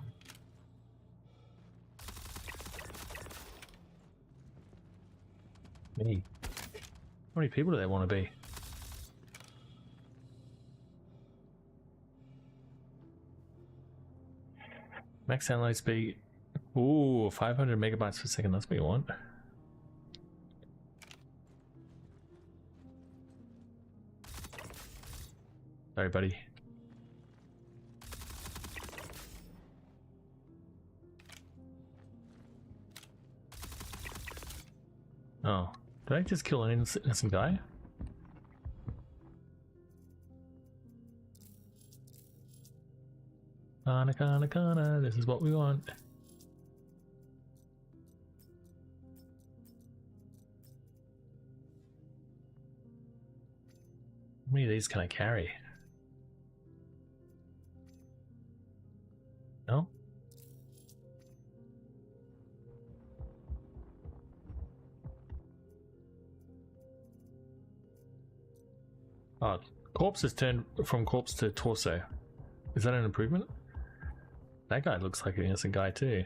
Me. How many people do they want to be? Max download speed. Ooh, 500 megabytes per second. That's what you want. Sorry, buddy. Oh, did I just kill an innocent guy? Kana, this is what we want. How many of these can I carry? No? Oh, corpse has turned from corpse to torso. Is that an improvement? That guy looks like an innocent guy too.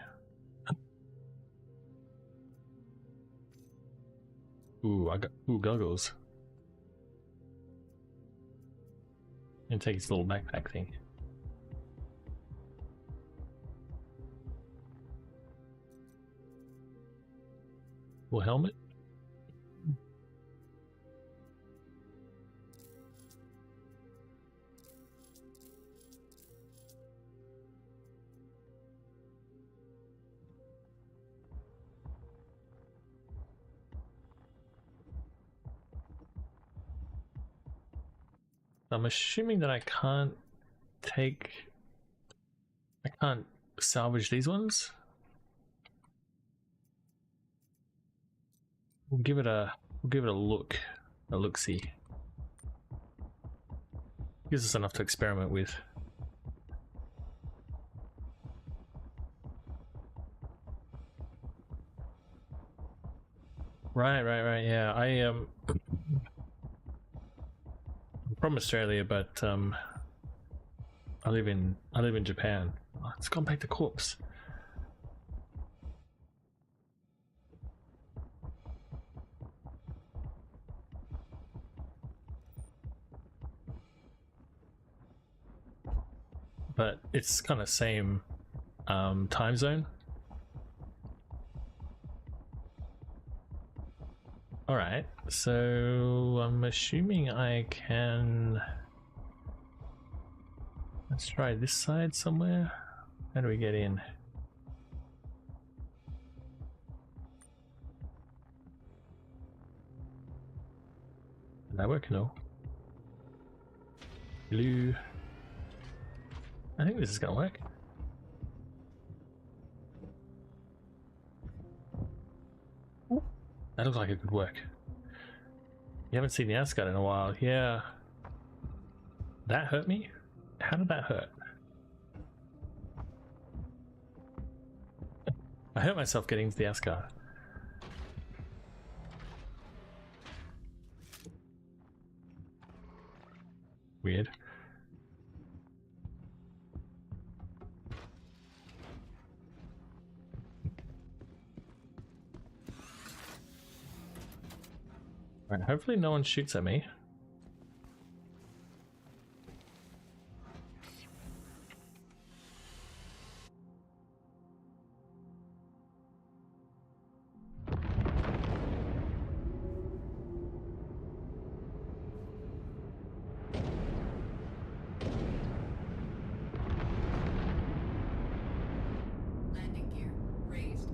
Ooh, I got goggles. And take his little backpack thing. Full helmet. I'm assuming that I can't salvage these ones. We'll give it a look-see. Gives us enough to experiment with. Right, yeah. I'm from Australia, but I live in Japan. Oh, it's gone back to corpse. But it's kind of same time zone. Alright, so I'm assuming I can... Let's try this side somewhere. How do we get in? Did that work? No. Blue. I think this is gonna work. That looks like it could work. You haven't seen the Ascot in a while. Yeah. That hurt me? How did that hurt? I hurt myself getting to the Ascot. Weird. Alright, hopefully no one shoots at me. Landing gear raised.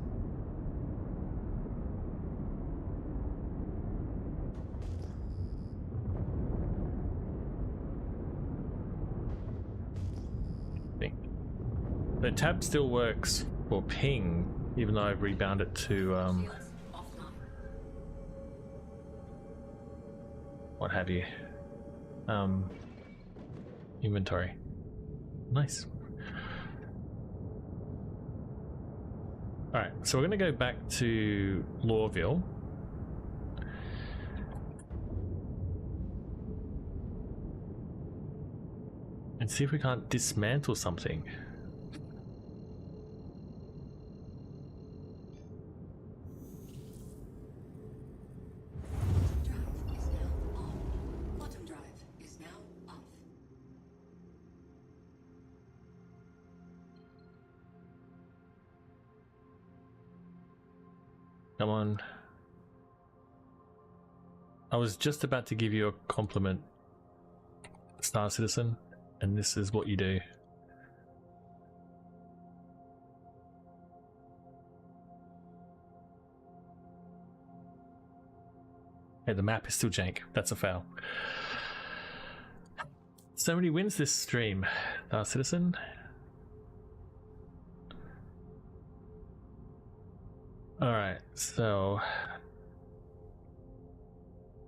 The tab still works for ping, even though I've rebounded to Shields offline. what have you. inventory. Nice. Alright, so we're going to go back to Lawville. And see if we can't dismantle something. Quantum drive is now off. Come on. I was just about to give you a compliment, Star Citizen, and this is what you do. Hey, the map is still jank. That's a foul. So many wins this stream, Star Citizen. Alright, so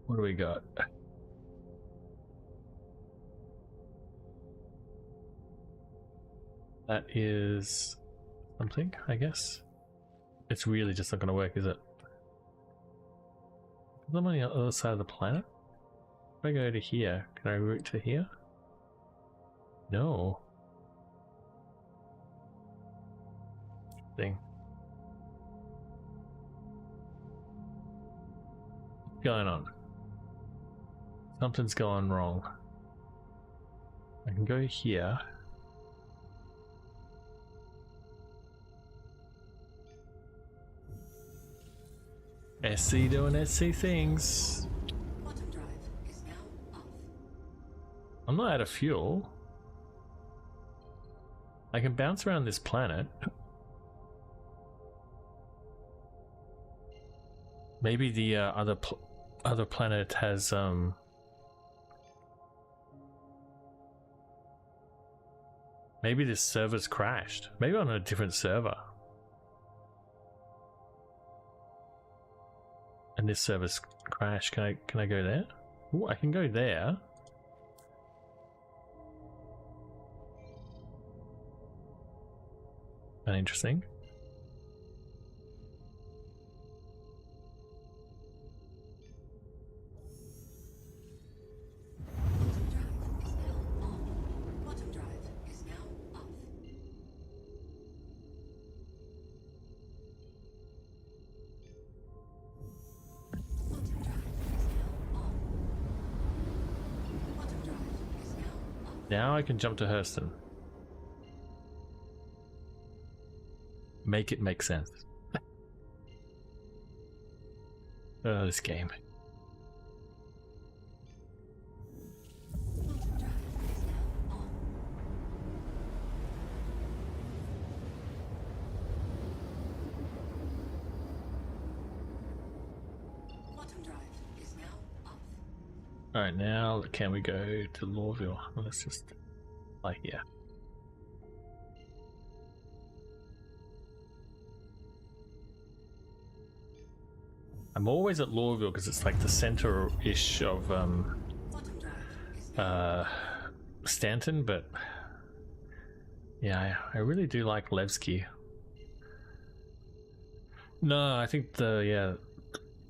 what do we got? That is something, I guess. It's really just not going to work, is it? I'm on the other side of the planet. If I go to here, can I route to here? No. Thing. What's going on? Something's going wrong. I can go here. SC doing SC things. Quantum drive is now off. I'm not out of fuel. I can bounce around this planet. Maybe the other planet has maybe this server's crashed. Maybe I'm on a different server. And this server's crashed. Can I go there? Ooh, I can go there. That's interesting. Quantum drive is now off. Quantum drive is now on. Quantum drive is now off. Now I can jump to Hurston. Make it make sense. Oh, this game. Quantum drive is now on. Quantum drive is now off. Alright, now can we go to Lawville? Let's just like here. I'm always at Lawville because it's like the center-ish of Quantum drive is now Stanton, but yeah, I really do like Levski. No, I think I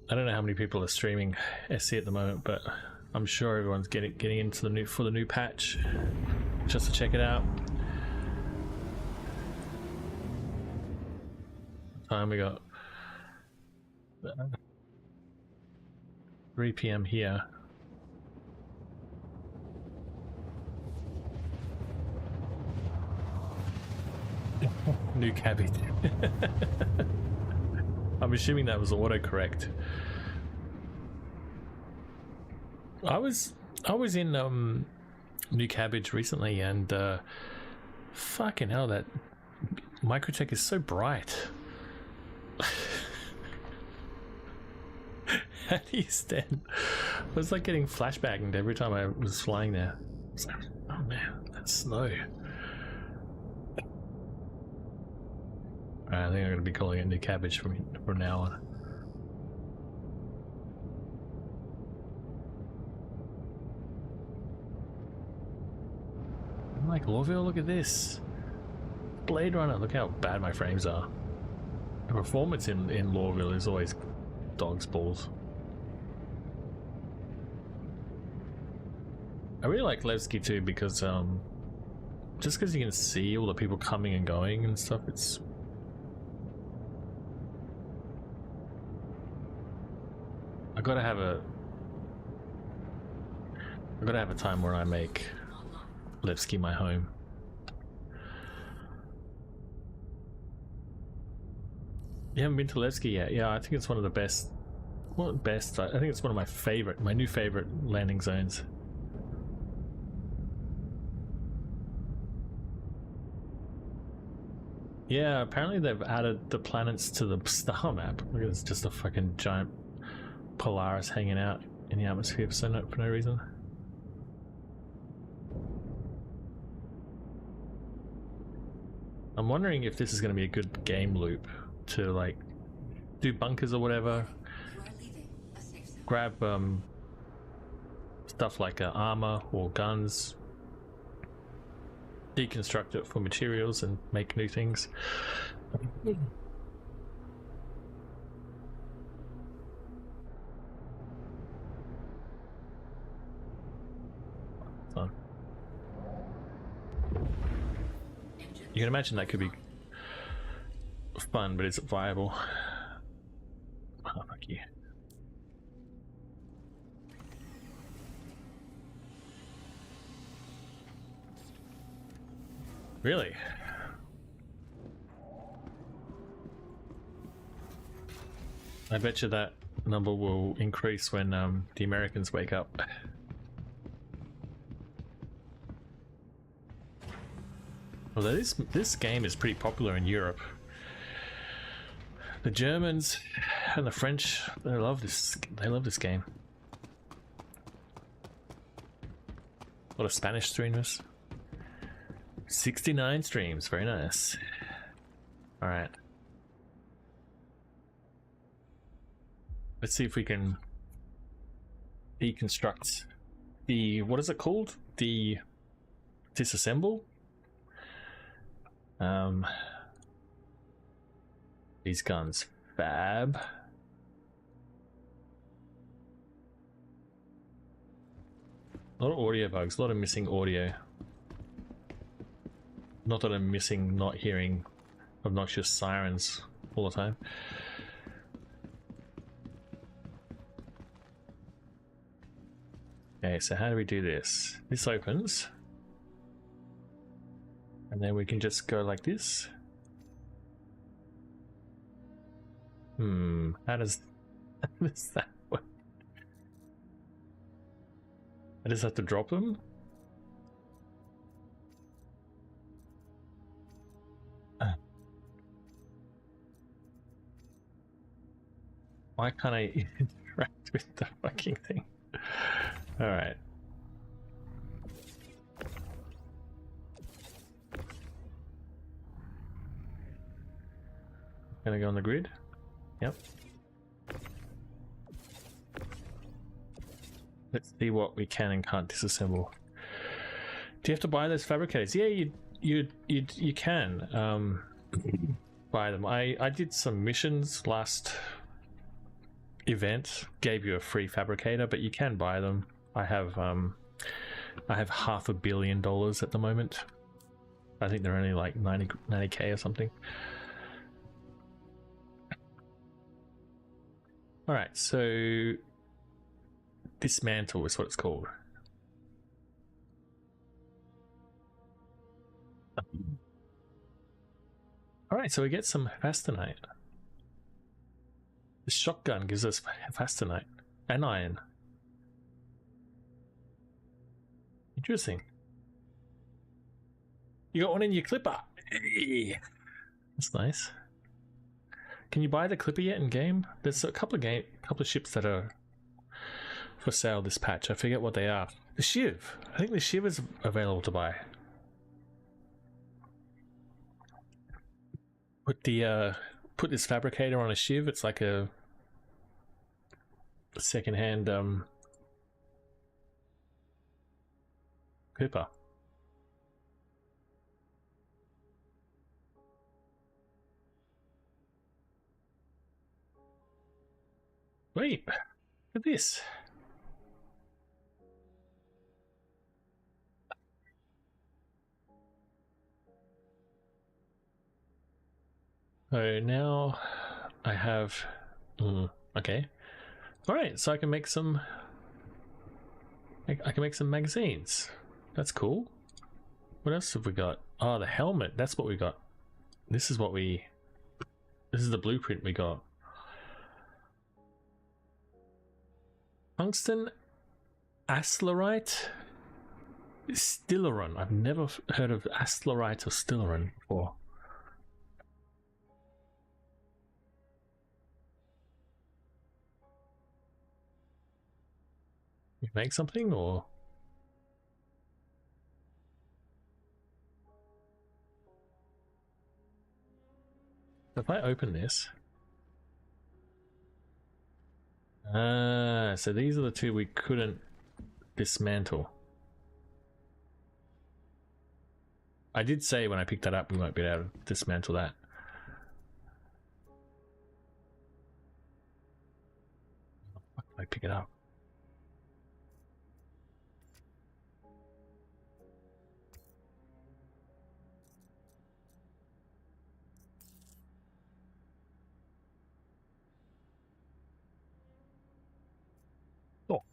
don't know how many people are streaming SC at the moment, but I'm sure everyone's getting into the new patch just to check it out. What time we got? 3 PM here. New cabbage. I'm assuming that was autocorrect. I was in New Cabbage recently, and fucking hell, that microtech is so bright. How do you stand? I was like getting flashbanged every time I was flying there. I was like, oh man, that's slow. I think I'm going to be calling it New Cabbage from now on. like Lorville, look at this. Blade Runner, look how bad my frames are. The performance in Lorville is always dog's balls. I really like Levski too because just because you can see all the people coming and going and stuff, it's I gotta have a time where I make Levski my home. You haven't been to Levski yet? Yeah, I think it's one of the best. Well, best. I think it's one of my new favorite landing zones. Yeah, apparently they've added the planets to the star map. Look, it's just a fucking giant Polaris hanging out in the atmosphere for no reason. I'm wondering if this is going to be a good game loop to like do bunkers or whatever, You are leaving a safe zone. grab stuff like armor or guns, deconstruct it for materials and make new things. So, you can imagine that could be fun, but is it viable? Oh, fuck you. Really? I bet you that number will increase when the Americans wake up. Although this game is pretty popular in Europe. The Germans and the French, they love this game. A lot of Spanish streamers. 69 streams, very nice. Alright. Let's see if we can deconstruct the, what is it called? The disassemble? These guns. Fab. A lot of audio bugs, a lot of missing audio. Not that I'm missing not hearing obnoxious sirens all the time. Okay, so how do we do this? This opens. And then we can just go like this. How does that work? I just have to drop them? Why can't I interact with the fucking thing? Alright. Gonna go on the grid? Yep. Let's see what we can and can't disassemble. Do you have to buy those fabricators? Yeah, you can buy them. I did some missions last event, gave you a free fabricator, but you can buy them. I have $500 million at the moment. I think they're only like 90k or something. Alright, so dismantle is what it's called. Alright, so we get some fastenite. The shotgun gives us fastenite and iron. Interesting. You got one in your clipper. Hey. That's nice. Can you buy the clipper yet in game? There's a couple of ships that are for sale this patch. I forget what they are. The Shiv. I think the Shiv is available to buy. Put this fabricator on a Shiv. It's like a second-hand clipper. Sweet. Look at this. So now I have... okay. Alright, so I can make some... I can make some magazines. That's cool. What else have we got? Oh, the helmet. That's what we got. This is what we... This is the blueprint we got. Tungsten Aslerite Stilleron. I've never heard of Aslerite or Stilleron before. You make something or? If I open this. Ah, so these are the two we couldn't dismantle. I did say when I picked that up we might be able to dismantle that. How can I pick it up? Oh.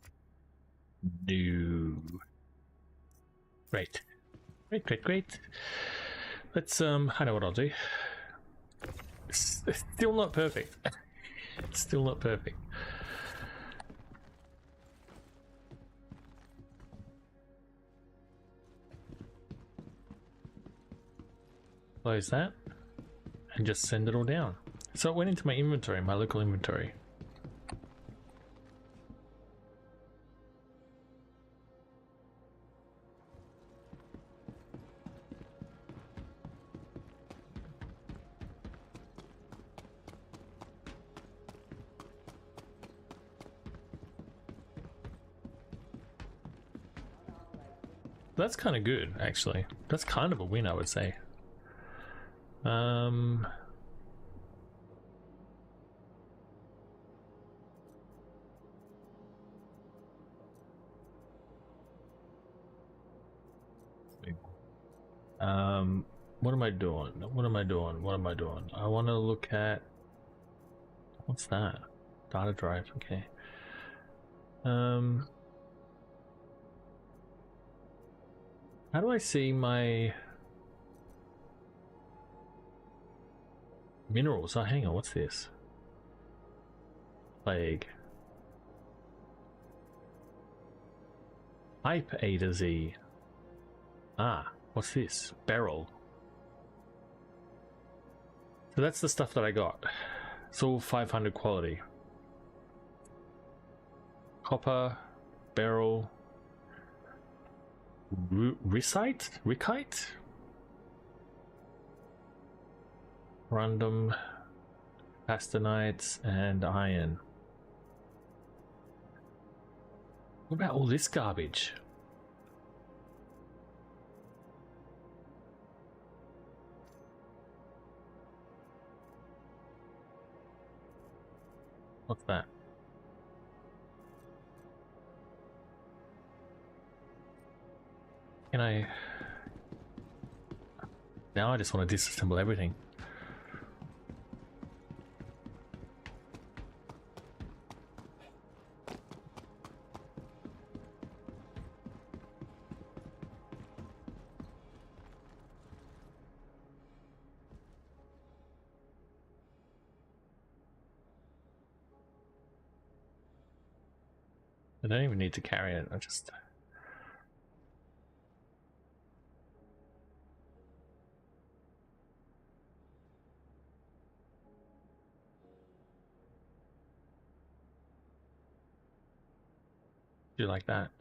No. Great. Great. Let's I know what I'll do. It's still not perfect. It's still not perfect. Close that and just send it all down. So it went into my inventory, my local inventory. That's kind of good, actually. That's kind of a win, I would say. What am I doing? What am I doing? I want to look at... What's that? Data drive, okay. How do I see my minerals? Oh, hang on, what's this? Plague. Type A to Z. Ah, what's this? Beryl. So that's the stuff that I got. It's all 500 quality. Copper, beryl, Ricite? Random, Pastonites, and iron. What about all this garbage? What's that? Can I... Now I just want to disassemble everything. I don't even need to carry it, I just... do like that.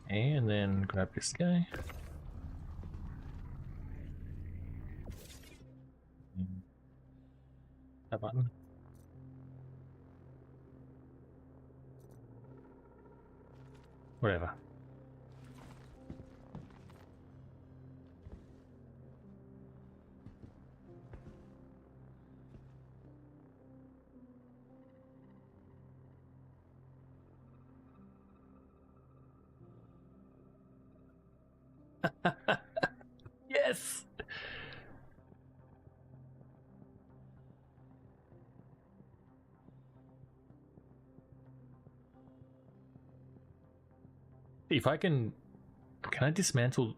And then grab this guy. button. Whatever. Yes! If I can I dismantle?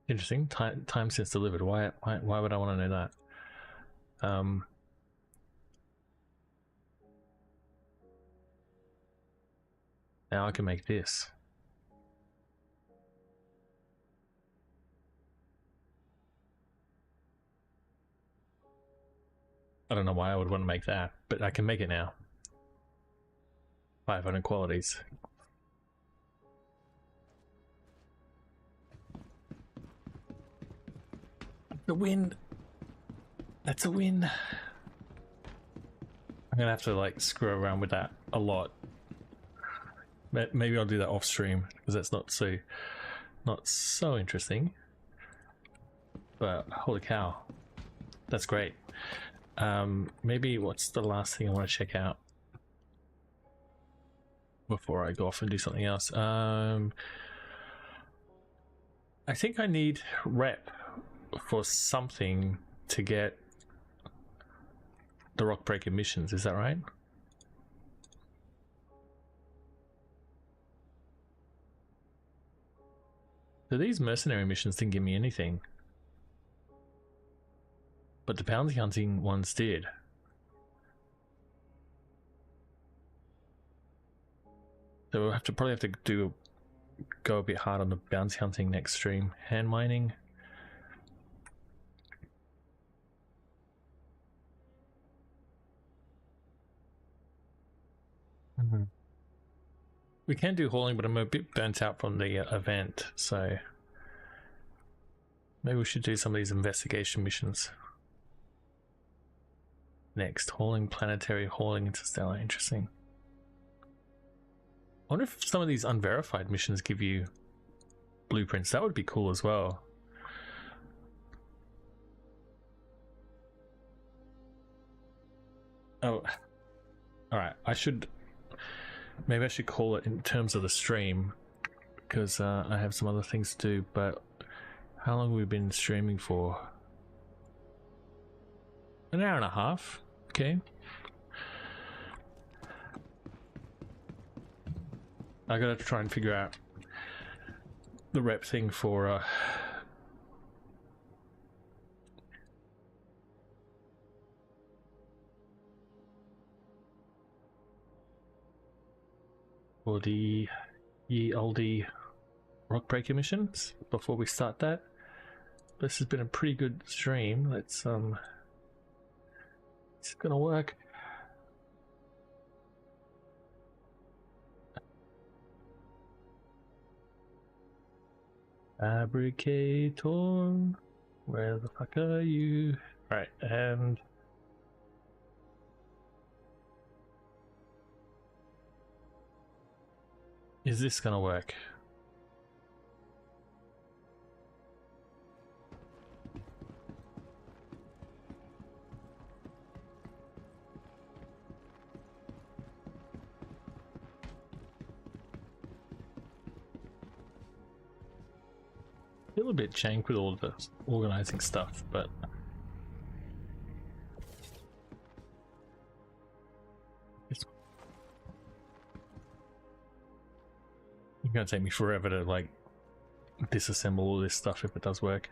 Interesting. Time since delivered. Why would I want to know that? Now I can make this. I don't know why I would want to make that, but I can make it now. 500 qualities. The win. That's a win. I'm gonna have to like screw around with that a lot. Maybe I'll do that off stream because that's not so interesting. But holy cow, that's great. Maybe what's the last thing I want to check out before I go off and do something else? I think I need rep for something to get the rock breaker missions. Is that right? So these mercenary missions didn't give me anything, but the bounty hunting ones did. So we'll probably have to go a bit hard on the bounty hunting next stream. Hand mining. We can do hauling, but I'm a bit burnt out from the event, so maybe we should do some of these investigation missions. Next, hauling planetary, hauling interstellar. Interesting. I wonder if some of these unverified missions give you blueprints. That would be cool as well. Oh, all right. Maybe I should call it in terms of the stream because I have some other things to do. But how long have we been streaming for? An hour and a half. Okay. I gotta try and figure out the rep thing for the ye olde rock breaker missions before we start that. This has been a pretty good stream. Let's it's gonna work. Fabricator, where the fuck are you? Right, and is this gonna work? A little bit jank with all the organizing stuff, but it's gonna take me forever to like disassemble all this stuff if it does work.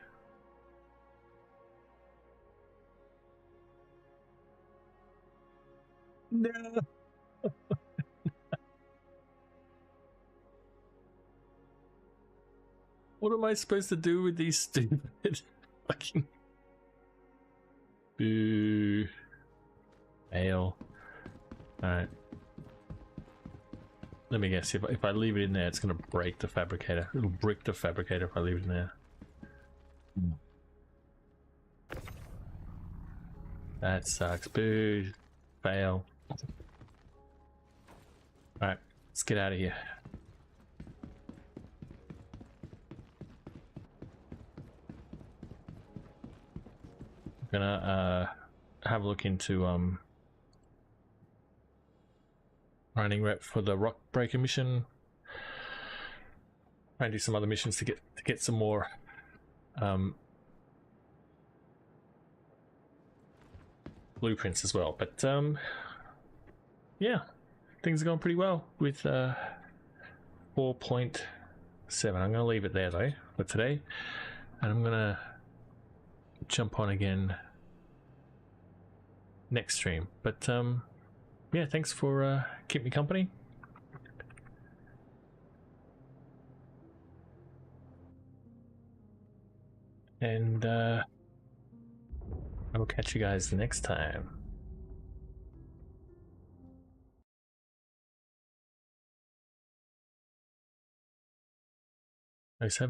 No. What am I supposed to do with these stupid fucking... Boo. Fail. Alright. Let me guess, if I leave it in there, it's going to break the fabricator. It'll brick the fabricator if I leave it in there. That sucks. Boo. Fail. Alright, let's get out of here. I'm gonna have a look into running rep for the rock breaker mission. Try and do some other missions to get some more blueprints as well. But yeah, things are going pretty well with 4.7. I'm gonna leave it there though for today, and I'm gonna jump on again next stream. But yeah, thanks for keeping me company. And I will catch you guys next time. Nice